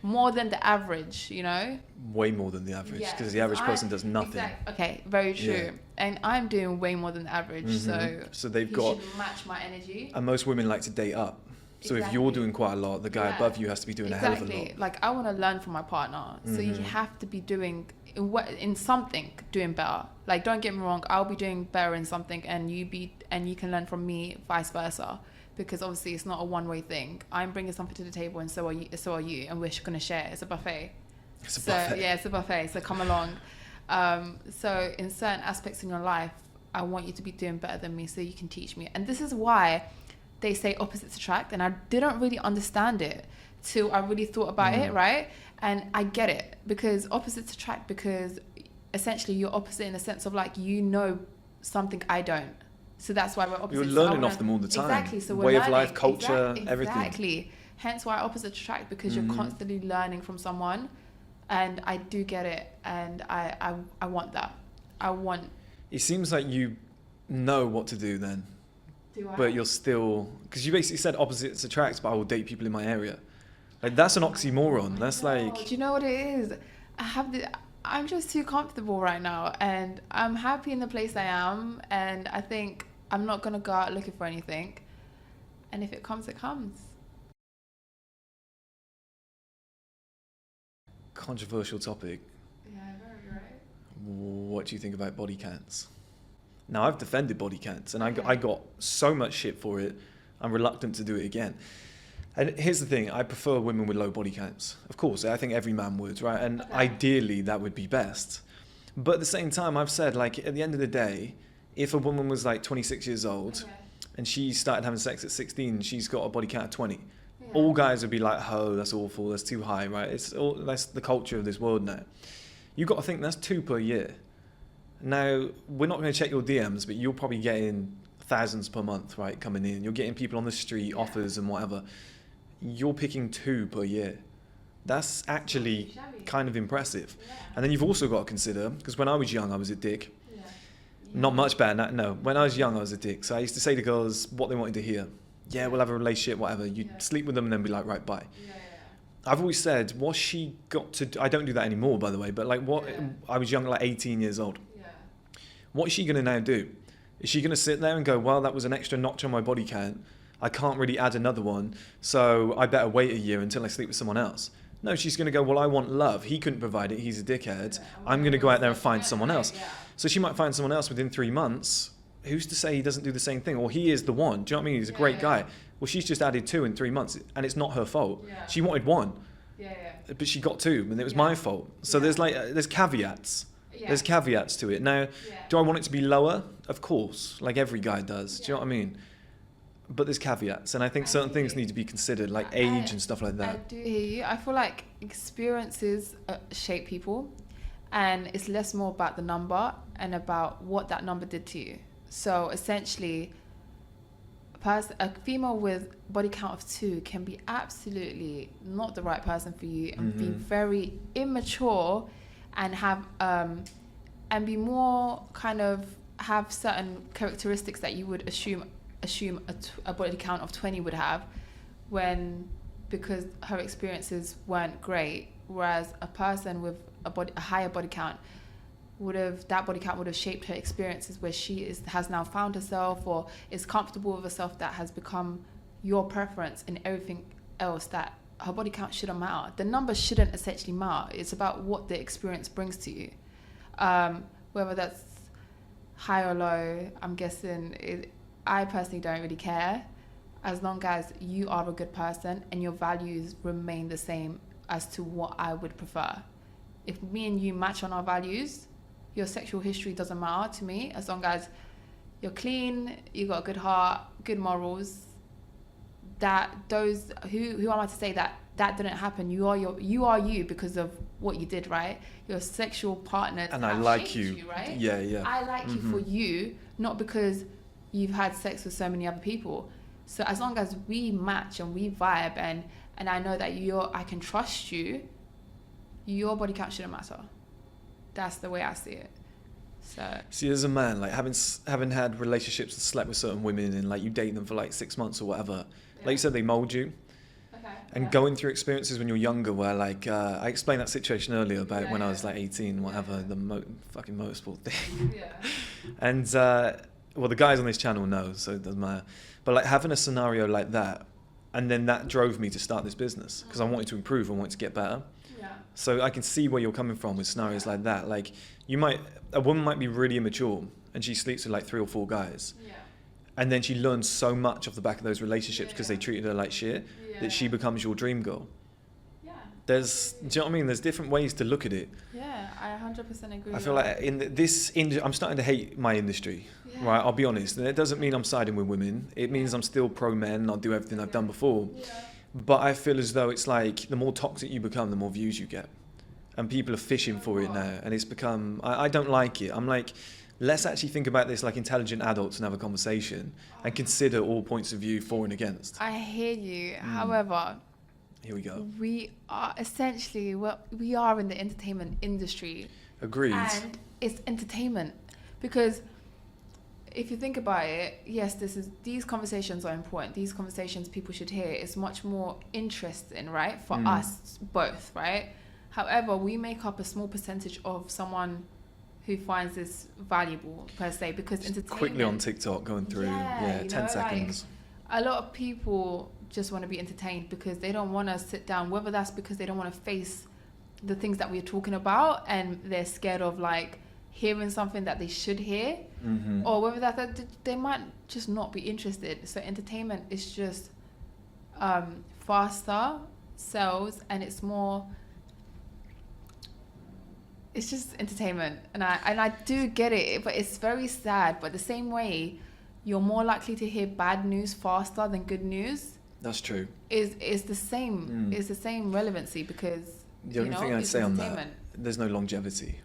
more than the average, you know? Way more than the average, because the average person does nothing. Okay, very true. Yeah. And I'm doing way more than the average, so they've he got should match my energy. And most women like to date up. So if you're doing quite a lot, the guy above you has to be doing a hell of a lot. Like, I want to learn from my partner. So you have to be doing in something doing better. Like, don't get me wrong, I'll be doing better in something and you can learn from me, vice versa. Because obviously it's not a one-way thing. I'm bringing something to the table and so are you, and we're going to share. It's a buffet. It's a buffet. Yeah, it's a buffet. So come along. So in certain aspects in your life, I want you to be doing better than me so you can teach me. And this is why they say opposites attract. And I didn't really understand it till I really thought about it, right? And I get it, because opposites attract, because essentially you're opposite in the sense of like, you know something I don't. So that's why we're opposites. You're learning off them all the time. Exactly. So we're way learning. of life, culture, everything. Exactly. Hence why opposites attract, because you're constantly learning from someone. And I do get it. And I want that. It seems like you know what to do then. Do I? But you're still... Because you basically said opposites attract, but I will date people in my area. Like, that's an oxymoron. That's like... Do you know what it is? I'm just too comfortable right now. And I'm happy in the place I am. And I think I'm not going to go out looking for anything. And if it comes, it comes. Controversial topic. Yeah, very right. What do you think about body counts? Now, I've defended body counts, and I got so much shit for it, I'm reluctant to do it again. And here's the thing, I prefer women with low body counts. Of course, I think every man would, right? And ideally, that would be best. But at the same time, I've said, like, at the end of the day, if a woman was like 26 years old and she started having sex at 16, she's got a body count of 20. All guys would be like, oh, that's awful, that's too high, right? That's the culture of this world now. You've got to think that's 2 per year. Now, we're not going to check your DMs, but you're probably getting thousands per month, right, coming in. You're getting people on the street, offers and whatever. You're picking 2 per year. That's actually kind of impressive. And then you've also got to consider, because when I was young, I was a dick. Not much better, no. When I was young, I was a dick. So I used to say to girls what they wanted to hear. Yeah, we'll have a relationship, whatever. You'd sleep with them and then be like, right, bye. I've always said, what's she got to do? I don't do that anymore, by the way, but like I was young, like 18 years old. What is she going to now do? Is she going to sit there and go, well, that was an extra notch on my body count. I can't really add another one, so I better wait a year until I sleep with someone else. No, she's going to go, well, I want love. He couldn't provide it. He's a dickhead. I'm going to go out there and find someone else. So she might find someone else within 3 months. Who's to say he doesn't do the same thing? Or he is the one. Do you know what I mean? He's a great guy. Well, she's just added 2 in 3 months, and it's not her fault. She wanted 1, but she got 2, and it was my fault. So there's caveats. There's caveats to it. Now, do I want it to be lower? Of course, like every guy does. Do you know what I mean? but there's caveats, and I think certain things need to be considered, like age and stuff like that. I do hear you. I feel like experiences shape people, and it's less more about the number and about what that number did to you. So essentially, a female with body count of 2 can be absolutely not the right person for you, and be very immature, and have and be more kind of have certain characteristics that you would assume a body count of 20 would have, because her experiences weren't great, whereas a person with a higher body count would have shaped her experiences, where she has now found herself or is comfortable with herself, that has become your preference in everything else. That her body count shouldn't matter. The number shouldn't essentially matter. It's about what the experience brings to you, whether that's high or low. I'm guessing I personally don't really care, as long as you are a good person and your values remain the same as to what I would prefer. If me and you match on our values, your sexual history doesn't matter to me, as long as you're clean, you got a good heart, good morals. Who am I to say that didn't happen? You are you because of what you did, right? Your sexual partner, and I like you, right? Yeah. I like you for you, not because you've had sex with so many other people. So as long as we match and we vibe, and I know that I can trust you, your body count shouldn't matter. That's the way I see it. So see, as a man, like having had relationships and slept with certain women, and like you date them for like 6 months or whatever, like you said, they mold you. And going through experiences when you're younger, where like I explained that situation earlier about when I was like 18, whatever, the fucking motorsport thing. And well, the guys on this channel know, so it doesn't matter. But like having a scenario like that, and then that drove me to start this business, because I wanted to improve, I wanted to get better. So I can see where you're coming from with scenarios like that. Like a woman might be really immature, and she sleeps with like 3 or 4 guys. And then she learns so much off the back of those relationships, because they treated her like shit, that she becomes your dream girl. Do you know what I mean? There's different ways to look at it. Yeah, I 100% agree. I feel like I'm starting to hate my industry, right? I'll be honest. And it doesn't mean I'm siding with women. It means I'm still pro men. I'll do everything I've done before. But I feel as though it's like the more toxic you become, the more views you get. And people are fishing for it now. And it's become, I don't like it. I'm like, let's actually think about this like intelligent adults and have a conversation and consider all points of view for and against. I hear you. However, here we go. We are essentially, we are in the entertainment industry. Agreed. And it's entertainment. Because if you think about it, yes, these conversations are important. These conversations people should hear. It's much more interesting, right? For us both, right? However, we make up a small percentage of someone who finds this valuable, per se, because just entertainment... Quickly on TikTok, going through, 10 seconds. Like, a lot of people just want to be entertained because they don't want to sit down, whether that's because they don't want to face the things that we're talking about and they're scared of, like, hearing something that they should hear, or whether that they might just not be interested. So entertainment is just faster, sells, and it's more... It's just entertainment, and I do get it, but it's very sad. But the same way, you're more likely to hear bad news faster than good news. That's true. Is the same. It's the same relevancy, because the only thing I'd say on that, there's no longevity.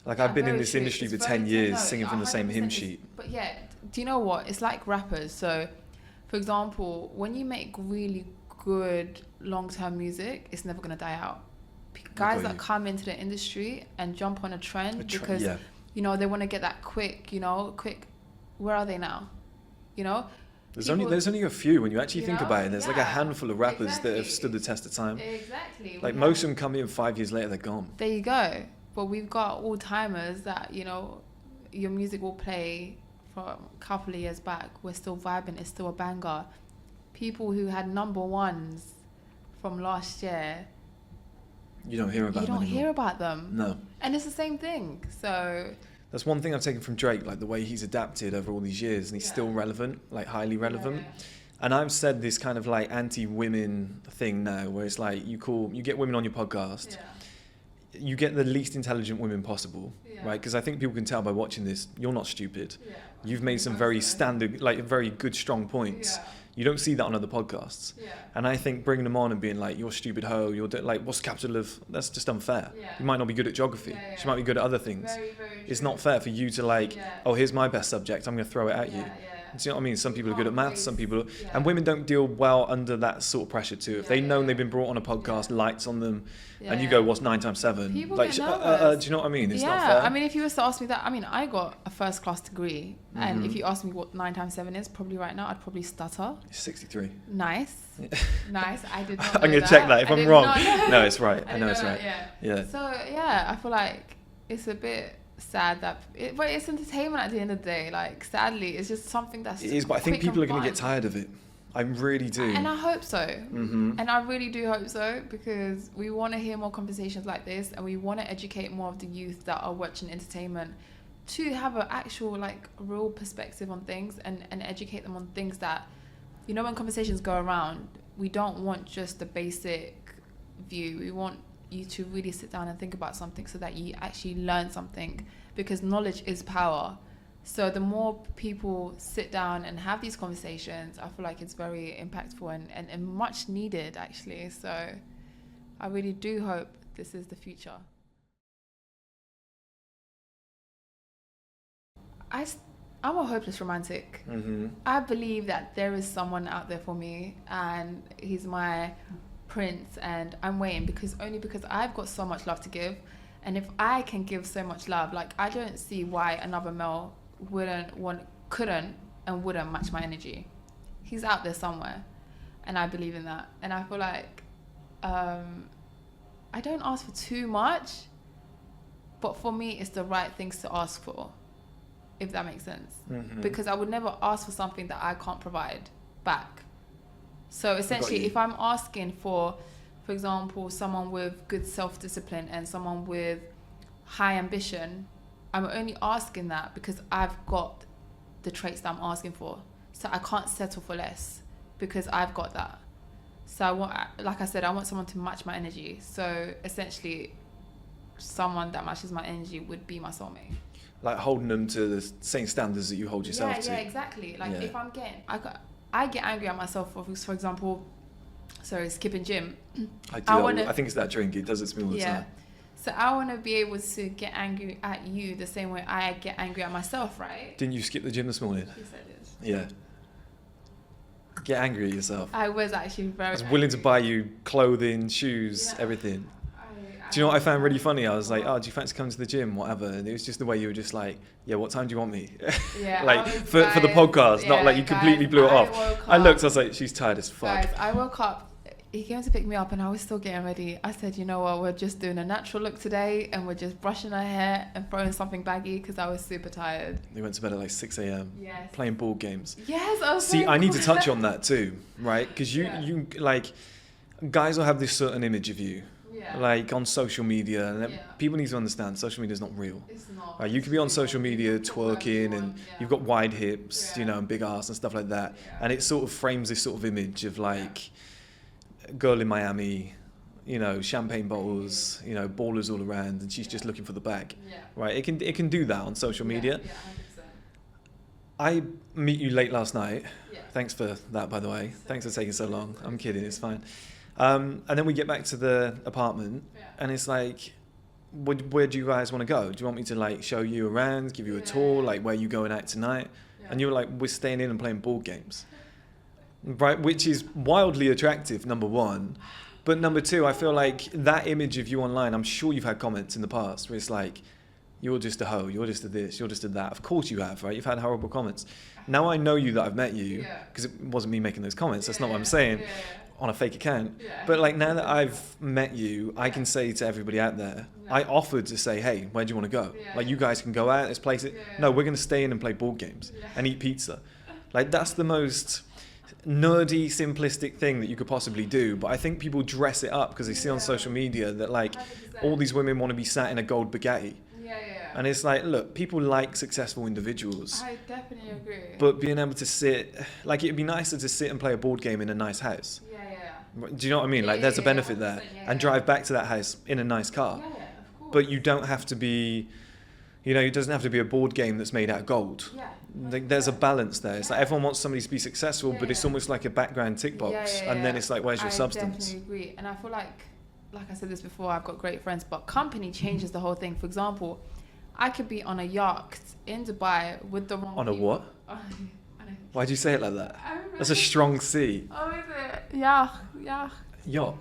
Like, I've been in this industry for 10 years, singing from the same hymn sheet. But yeah, do you know what? It's like rappers. So, for example, when you make really good long-term music, it's never gonna die out. Guys that come into the industry and jump on a trend because you know they want to get that quick. Where are they now? There's only a few when you actually think about it. There's like a handful of rappers that have stood the test of time. Exactly. Like most of them come in 5 years later, they're gone. There you go. But we've got all timers that your music will play from a couple of years back. We're still vibing. It's still a banger. People who had number ones from last year. You don't hear about them anymore. Hear about them. No. And it's the same thing. So that's one thing I've taken from Drake, like the way he's adapted over all these years, and he's still relevant, like highly relevant. And I've said this kind of like anti-women thing now, where it's like you get women on your podcast, you get the least intelligent women possible, right? Because I think people can tell by watching this, you're not stupid. Yeah. You've made some very standard, like very good, strong points. Yeah. You don't see that on other podcasts. Yeah. And I think bringing them on and being like, you're a stupid hoe, like, what's the capital of, that's just unfair. Yeah. You might not be good at geography. Yeah. She might be good at other things. Very, very It's true. not fair for you to like, oh, here's my best subject, I'm going to throw it at you. Yeah. Do you know what I mean? Some people are good at maths, some people Yeah. and women don't deal well under that sort of pressure too. If they know Yeah. they've been brought on a podcast, lights on them, and you Yeah. go, what's 9 times 7? People Like, get do nervous. you know what I mean? It's Yeah, not fair. I mean, if you were to ask me that, I mean, I got a first class degree, and Mm-hmm. if you ask me what 9 times 7 is, probably right now, I'd probably stutter. It's 63. Nice. Nice. I did not know I'm going to check that if I I'm did wrong. not know. No, it's right. I didn't know it's that, right. Yeah. Yeah. So, yeah, I feel like it's a bit sad that, but it's entertainment at the end of the day. Like, sadly, it's just something that's It is, but I think quick people are and going to get fun. tired of it. I really do. And I hope so. Mm-hmm. And I really do hope so, because we want to hear more conversations like this, and we want to educate more of the youth that are watching entertainment to have an actual, like, real perspective on things, and educate them on things that, you know, when conversations go around, we don't want just the basic view. We want you to really sit down and think about something so that you actually learn something, because knowledge is power. So the more people sit down and have these conversations, I feel like it's very impactful and much needed, actually. So I really do hope this is the future. I'm a hopeless romantic. Mm-hmm. I believe that there is someone out there for me, and he's my prince, and I'm waiting because I've got so much love to give. And if I can give so much love, like, I don't see why another male couldn't and wouldn't match my energy. He's out there somewhere, and I believe in that. And I feel like I don't ask for too much, but for me, it's the right things to ask for, if that makes sense. Mm-hmm. Because I would never ask for something that I can't provide back. So essentially, you. if I'm asking for example, someone with good self-discipline and someone with high ambition, I'm only asking that because I've got the traits that I'm asking for. So I can't settle for less because I've got that. So I want, like I said, I want someone to match my energy. So essentially, someone that matches my energy would be my soulmate. Like holding them to the same standards that you hold yourself to. Yeah, exactly. Like, Yeah. if I'm getting, I get angry at myself for example, skipping gym. I think it's that drink. It does it to me all the time. So I want to be able to get angry at you the same way I get angry at myself, right? Didn't you skip the gym this morning? Yes, I did. Yeah. Get angry at yourself. I was actually very I was willing to angry. buy you clothing, shoes, Yeah. everything. Do you know what I found really funny? I was like, oh, do you fancy coming to the gym, whatever? And it was just the way you were just like, yeah, what time do you want me? Yeah, like, I was, for the guys, podcast, not yeah, like you completely guys, blew it I off. woke I looked, up- I was like, she's tired as fuck. Guys, I woke up, he came to pick me up and I was still getting ready. I said, you know what, we're just doing a natural look today and we're just brushing our hair and throwing something baggy because I was super tired. We went to bed at like 6 a.m. Yes. playing board games. Yes, I was See, so I need to cool. touch on that too, right? Because Yeah. you like, guys will have this certain image of you, Yeah. like on social media, and Yeah. people need to understand social media is not real. It's not. You could be on social media Talk about twerking everyone, and yeah. you've got wide hips, Yeah. you know, and big ass and stuff like that. Yeah. And it sort of frames this sort of image of like girl in Miami, you know, champagne bottles, you know, ballers all around, and she's just looking for the bag, Yeah. right? It can do that on social media. Yeah, 100%. I meet you late last night. Yeah. Thanks for that, by the way. Thanks for taking so long. I'm kidding, it's fine. And then we get back to the apartment, Yeah. and it's like, where do you guys want to go? Do you want me to like show you around, give you a tour, like where you going out tonight? Yeah. And you were like, we're staying in and playing board games, right? Which is wildly attractive, number one. But number two, I feel like that image of you online, I'm sure you've had comments in the past where it's like, you're just a hoe, you're just a this, you're just a that. Of course you have, right? You've had horrible comments. Now I know you that I've met you, Yeah. because it wasn't me making those comments, that's not what I'm Yeah, saying, yeah, on a fake account. yeah. But like now that I've met you, I can say to everybody out there, Yeah. I offered to say, hey, where do you want to go? Yeah. Like you guys can go out, let's play it. Yeah. No, we're going to stay in and play board games Yeah. and eat pizza. Like that's the most nerdy, simplistic thing that you could possibly do. But I think people dress it up because they see on Yeah. social media that like 100%. all these women want to be sat in a gold Bugatti. Yeah. And it's like, look, people like successful individuals. I definitely agree. But being able to sit, like it'd be nicer to sit and play a board game in a nice house. Yeah. Do you know what I mean? Yeah, Like there's a yeah, benefit there. 100%, yeah, And yeah. drive back to that house in a nice car. Yeah, of but you don't have to be, it doesn't have to be a board game that's made out of gold. Yeah. There's a balance there. It's like everyone wants somebody to be successful, but it's almost like a background tick box. And then it's like, where's your substance? I definitely agree. And I feel like I said this before, I've got great friends, but company changes the whole thing. For example, I could be on a yacht in Dubai with the wrong On a people. what? I know. Why'd you say it like that? That's a strong C. Oh, is it? Yeah. Yacht.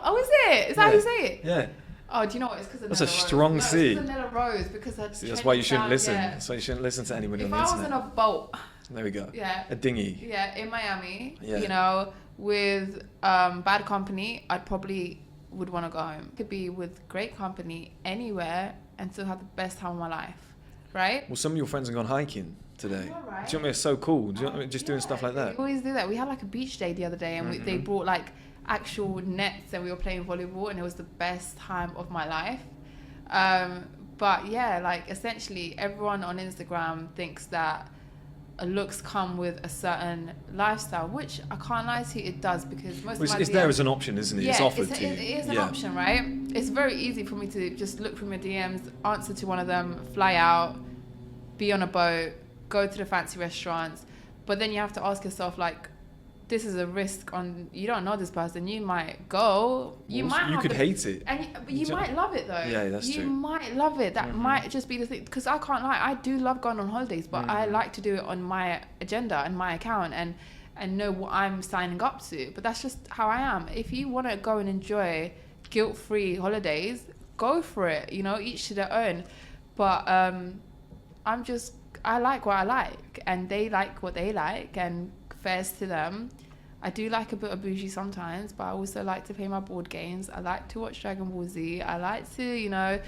Oh, is it? Is that how you say it? Yeah. Oh, do you know what? It's because of That's a Nella Rose. strong No, C. it's because of Nella Rose, because her See, that's why you shouldn't listen. Yeah. That's why you shouldn't listen to anybody If on I the was in internet. a boat, There we go. yeah, A dinghy. yeah, in Miami, Yeah. with bad company, I'd probably would want to go home. Could be with great company anywhere and still have the best time of my life, right? Well, some of your friends have gone hiking today. You're right. Do you know what I mean? It's so cool. Do you know what I mean? Just doing stuff like that. We always do that. We had like a beach day the other day, and they brought like actual nets, and we were playing volleyball, and it was the best time of my life. But yeah, like essentially everyone on Instagram thinks that looks come with a certain lifestyle, which I can't lie to you, it does, because most of my It's there as an option, isn't it? yeah, it's offered it to you. is an option, right? It's very easy for me to just look through my DMs, answer to one of them, fly out, be on a boat, go to the fancy restaurants, but then you have to ask yourself, like, this is a risk on, you don't know this person, you might go, you could hate it, and you might love it though. Yeah, that's true. You might love it. That might just be the thing, because I can't lie, I do love going on holidays, but I like to do it on my agenda and my account and know what I'm signing up to. But that's just how I am. If you want to go and enjoy guilt-free holidays, go for it, each to their own. But I like what I like, and they like what they like, and fairs to them. I do like a bit of bougie sometimes, but I also like to play my board games. I like to watch Dragon Ball Z. I like to,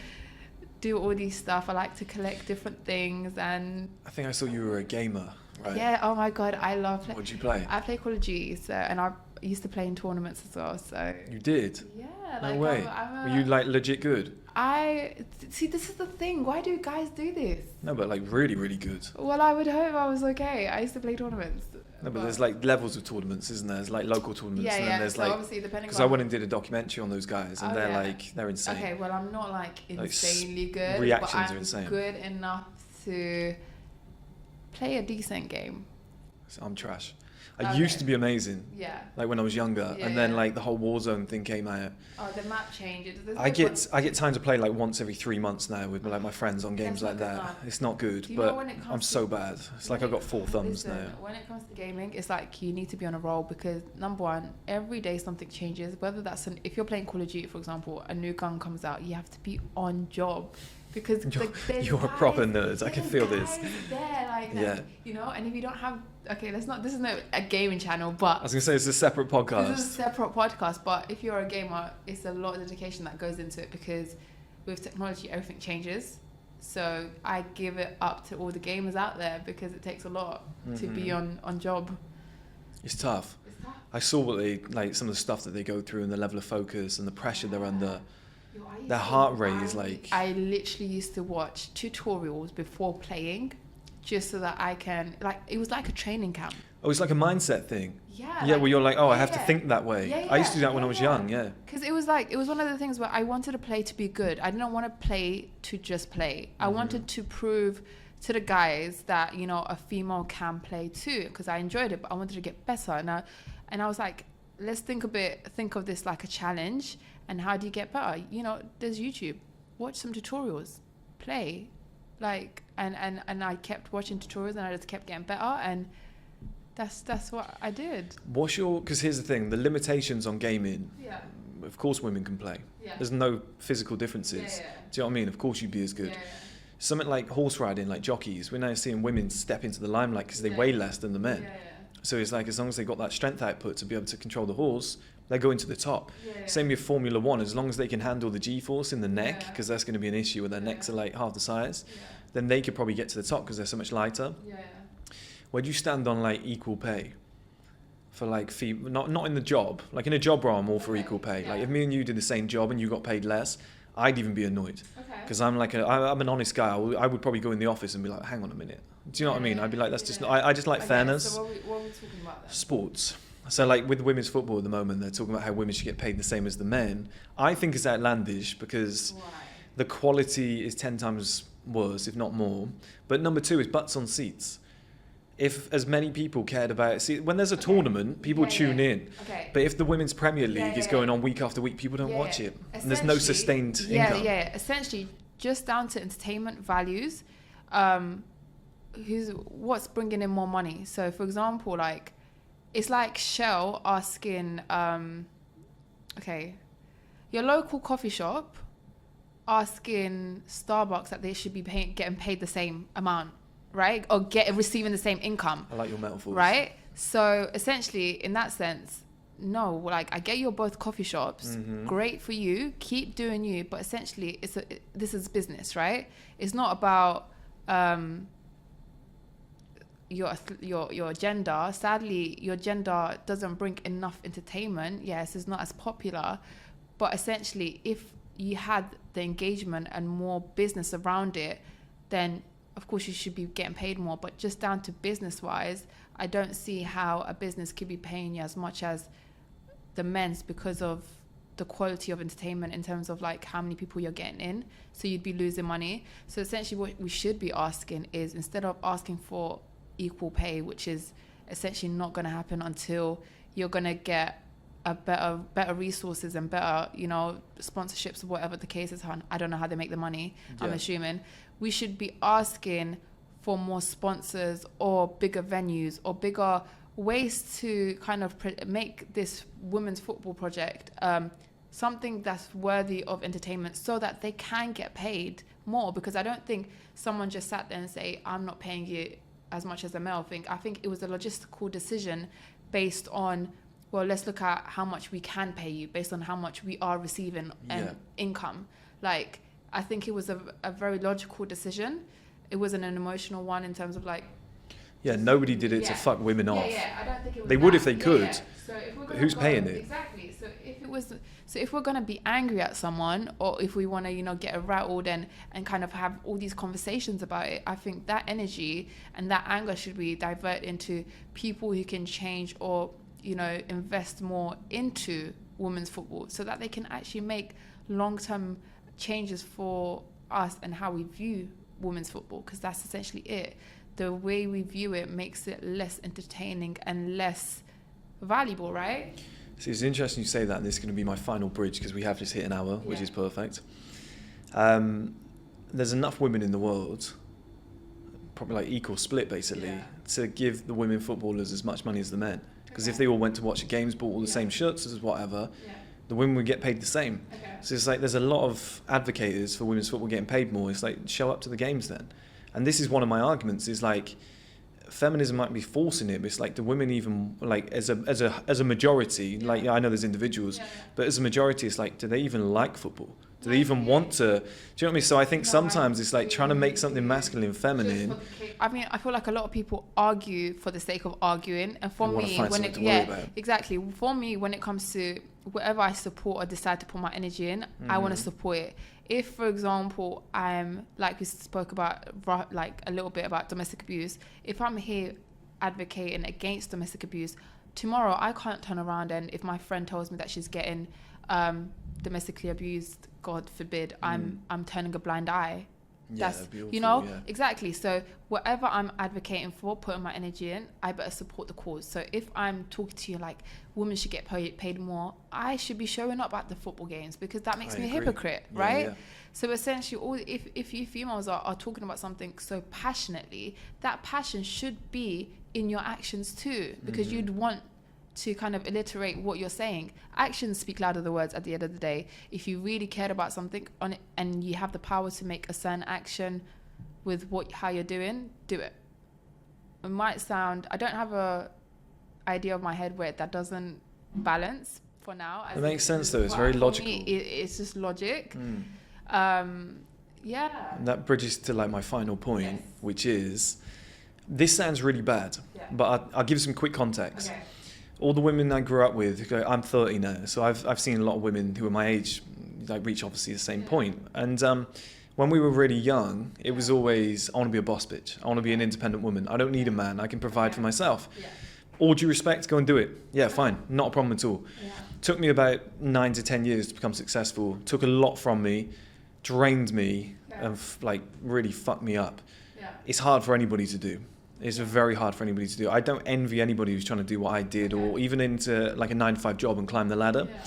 do all these stuff. I like to collect different things, and I think I saw you were a gamer, right? yeah. Oh my god, I love. What'd you play? I play Call of Duty, and I used to play in tournaments as well. So You did? yeah, No like way. Were you like legit good? I see. This is the thing. Why do guys do this? No, but like really, really good. Well, I would hope I was okay. I used to play tournaments. No, but there's like levels of tournaments, isn't there? There's like local tournaments, and then there's so like, obviously depending. because I went and did a documentary on those guys, and they're insane. Okay, well, I'm not like Like, insanely good, reactions but are I'm insane. good enough to play a decent game. So I'm trash. I Okay. used to be amazing, Yeah. like when I was younger, Yeah, and then yeah. like the whole Warzone thing came out. Oh, the map changes. There's I no get time to play like once every 3 months now with like my friends on games That's like not that. good enough. It's not good, Do you know but when it comes I'm to- so bad. It's like I've got 4 thumbs Listen, now. when it comes to gaming, it's like you need to be on a roll, because number one, every day something changes. Whether that's if you're playing Call of Duty, for example, a new gun comes out, you have to be on job, because You're a proper nerd. I can feel this. There, like, Yeah. and if you don't have, okay, this is not a gaming channel, but I was gonna say it's a separate this is a podcast. separate podcast. But if you're a gamer, it's a lot of dedication that goes into it, because with technology, everything changes. So I give it up to all the gamers out there, because it takes a lot to be on job. It's tough. It's tough. I saw what they like, some of the stuff that they go through, and the level of focus and the pressure they're under. Yo, I used Their to- heart rate is like. I literally used to watch tutorials before playing, just so that I can, like, it was like a training camp. Oh, it's like a mindset thing. Yeah. Yeah, where you're like, oh, I have to yeah. think that way. Yeah, I used to do yeah, that when I was young. Yeah. Because it was one of the things where I wanted to play to be good. I didn't want to play to just play. I wanted to prove to the guys that, a female can play too, because I enjoyed it, but I wanted to get better. And I was like, let's think of this like a challenge, and how do you get better? There's YouTube. Watch some tutorials, play, like, and I kept watching tutorials, and I just kept getting better, and that's what I did. Because here's the thing, the limitations on gaming. Yeah. Of course, women can play. Yeah. There's no physical differences. Yeah. Do you know what I mean? Of course, you'd be as good. Yeah. Something like horse riding, like jockeys, we're now seeing women step into the limelight because they weigh less than the men. Yeah. So it's like, as long as they got that strength output to be able to control the horse, they go into the top. Same with Formula One, as long as they can handle the G-force in the neck, because that's going to be an issue when their necks are like half the size, then they could probably get to the top because they're so much lighter. Where do you stand on like equal pay? For like not in the job, like in a job role, I'm all for equal pay. Like if me and you did the same job and you got paid less, I'd even be annoyed. Because I'm an honest guy. I would probably go in the office and be like, hang on a minute. Do you know what I mean? I'd be like, that's just not, I just like fairness. So what are we talking about then? Sports. So like with women's football at the moment, they're talking about how women should get paid the same as the men. I think it's outlandish because Why? the quality is 10 times worse, if not more. But number two is butts on seats. If as many people cared about, see, when there's a tournament, people tune in. Okay. But if the Women's Premier League is going on week after week, people don't watch it. And there's no sustained income. Yeah. Essentially, just down to entertainment values, what's bringing in more money? So, for example, like, it's like Shell asking, your local coffee shop asking Starbucks that they should be getting paid the same amount, right? Or receiving the same income. I like your metaphors. Right? So essentially, in that sense, no, like, I get you're both coffee shops. Great for you. Keep doing you. But essentially, this is business, right? It's not about your gender. Sadly, your gender doesn't bring enough entertainment. Yes, it's not as popular. But essentially, if you had the engagement and more business around it, then of course you should be getting paid more. But just down to business wise, I don't see how a business could be paying you as much as the men's, because of the quality of entertainment in terms of like how many people you're getting in. So you'd be losing money. So essentially what we should be asking is, instead of asking for equal pay, which is essentially not going to happen until you're going to get a better resources and better, sponsorships or whatever the case is. I don't know how they make the money. I'm assuming we should be asking for more sponsors or bigger venues or bigger ways to kind of make this women's football project something that's worthy of entertainment, so that they can get paid more. Because I don't think someone just sat there and say, I'm not paying you as much as a male. I think it was a logistical decision based on, well, let's look at how much we can pay you based on how much we are receiving income. Like, I think it was a very logical decision. It wasn't an emotional one in terms of like... Yeah, nobody did it to fuck women off. I don't think it was They would if they could. So if we're but who's paying it? Exactly. So if we're going to be angry at someone, or if we want to, get rattled and kind of have all these conversations about it, I think that energy and that anger should be diverted into people who can change or, invest more into women's football, so that they can actually make long-term changes for us and how we view women's football, because that's essentially it. The way we view it makes it less entertaining and less valuable, right? See, it's interesting you say that, and this is going to be my final bridge, because we have just hit an hour, which is perfect. There's enough women in the world, probably like equal split basically, to give the women footballers as much money as the men. Because if they all went to watch the games, bought all the same shirts as whatever, the women would get paid the same. So it's like there's a lot of advocates for women's football getting paid more. It's like, show up to the games then. And this is one of my arguments, is like, feminism might be forcing it, but it's like, the women even, like, as a majority, like, I know there's individuals, but as a majority, it's like, do they even like football? Do they even want to? Do you know what I mean? So I think sometimes it's like trying to make something masculine feminine. I mean, I feel like a lot of people argue for the sake of arguing, and for me, exactly. For me, when it comes to whatever I support or decide to put my energy in, I want to support it. If, for example, I'm, like we spoke about, like a little bit about domestic abuse, if I'm here advocating against domestic abuse, tomorrow I can't turn around and if my friend tells me that she's getting domestically abused, God forbid, I'm turning a blind eye. That's, exactly. So whatever I'm advocating for, putting my energy in, I better support the cause. So if I'm talking to you like women should get paid more, I should be showing up at the football games, because that makes me a hypocrite, right? So essentially, if you females are talking about something so passionately, that passion should be in your actions too, because you'd want to kind of alliterate what you're saying. Actions speak louder than words at the end of the day. If you really cared about something on it and you have the power to make a certain action with how you're doing, do it. It might sound, I don't have a idea of my head where that doesn't balance for now. It makes sense though, it's very logical. It's just logic. And that bridges to like my final point, which is, this sounds really bad, but I'll give some quick context. All the women I grew up with, I'm 30 now, so I've seen a lot of women who are my age, like, reach obviously the same point. And when we were really young, it was always, I want to be a boss bitch. I want to be an independent woman. I don't need a man. I can provide for myself. All due respect, go and do it. Yeah, fine. Not a problem at all. Took me about 9 to 10 years to become successful. Took a lot from me. drained me and like really fucked me up. Yeah. It's hard for anybody to do. It's very hard for anybody to do. I don't envy anybody who's trying to do what I did or even into like a 9-to-5 job and climb the ladder. Yeah.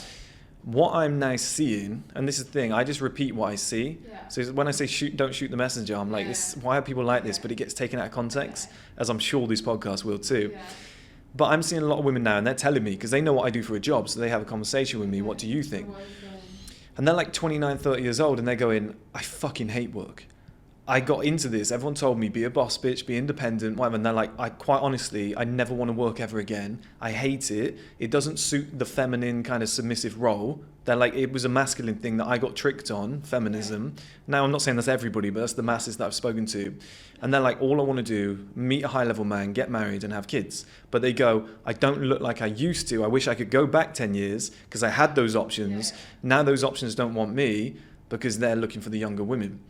What I'm now seeing, and this is the thing, I just repeat what I see. Yeah. So when I say don't shoot the messenger, I'm like, why are people like this? But it gets taken out of context, as I'm sure this podcast will too. Yeah. But I'm seeing a lot of women now, and they're telling me, because they know what I do for a job, so they have a conversation with me, what do you think? And they're like 29, 30 years old, and they're going, I fucking hate work. I got into this, everyone told me, be a boss bitch, be independent, whatever, and they're like, quite honestly, I never want to work ever again. I hate it. It doesn't suit the feminine kind of submissive role. They're like, it was a masculine thing that I got tricked on, feminism. Now, I'm not saying that's everybody, but that's the masses that I've spoken to. And they're like, all I want to do, meet a high-level man, get married and have kids. But they go, I don't look like I used to. I wish I could go back 10 years because I had those options. Now those options don't want me because they're looking for the younger women.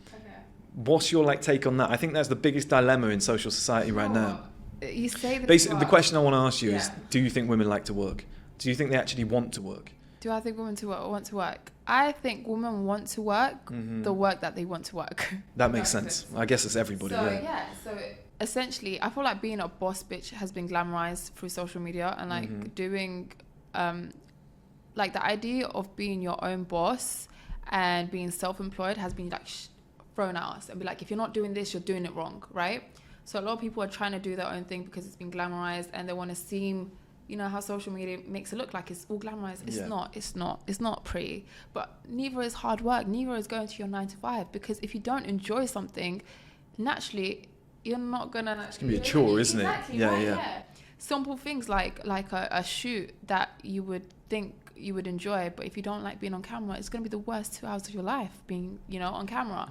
What's your take on that? I think that's the biggest dilemma in social society right now. You say this. Basically, the question I want to ask you is, do you think women like to work? Do you think they actually want to work? Do I think women want to work? I think women want to work the work that they want to work. That makes sense. I guess it's everybody. So essentially, I feel like being a boss bitch has been glamorized through social media and doing, like the idea of being your own boss and being self-employed has been thrown at us and be like, if you're not doing this, you're doing it wrong, right? So a lot of people are trying to do their own thing because it's been glamorized and they want to seem, you know how social media makes it look like it's all glamorized. It's not pretty, but neither is hard work, neither is going to your 9-to-5, because if you don't enjoy something, naturally you're not gonna, it's gonna be a chore, isn't it? Exactly, yeah. Simple things like a shoot that you would think you would enjoy, but if you don't like being on camera, it's going to be the worst 2 hours of your life being, on camera.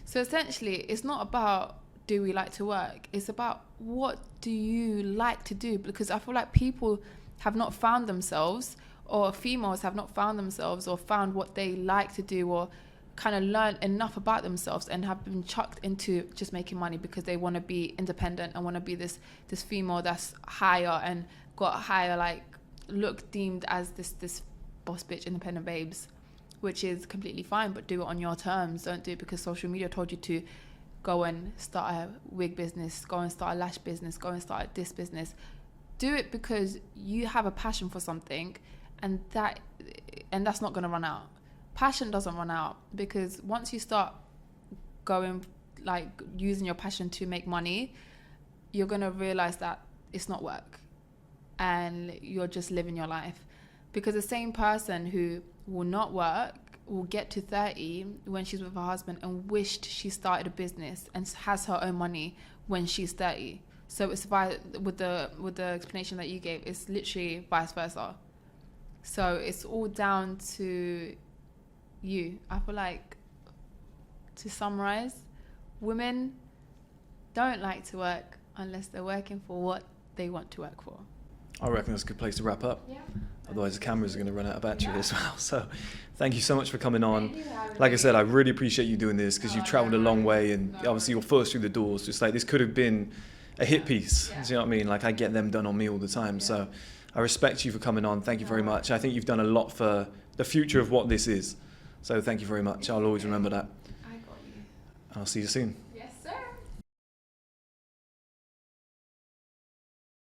So essentially, it's not about do we like to work, it's about what do you like to do, because I feel like people have not found themselves, or females have not found themselves or found what they like to do, or kind of learn enough about themselves and have been chucked into just making money because they want to be independent and want to be this female that's higher and got higher look deemed as this boss bitch independent babes, which is completely fine, but do it on your terms. Don't do it because social media told you to go and start a wig business, go and start a lash business, go and start this business. Do it because you have a passion for something, and that's not going to run out. Passion doesn't run out, because once you start going using your passion to make money, you're going to realize that it's not work and you're just living your life. Because the same person who will not work will get to 30 when she's with her husband and wished she started a business and has her own money when she's 30. So it's with the explanation that you gave, it's literally vice versa. So it's all down to you. I feel like, to summarize, women don't like to work unless they're working for what they want to work for. I reckon that's a good place to wrap up. Yeah. Otherwise the cameras are going to run out of battery as well. So thank you so much for coming on. Like I said, I really appreciate you doing this, because you've traveled a long way, and obviously you're first through the doors. Just this could have been a hit piece. Do you know what I mean? I get them done on me all the time. So I respect you for coming on. Thank you very much. I think you've done a lot for the future of what this is. So thank you very much. I'll always remember that. I got you. I'll see you soon.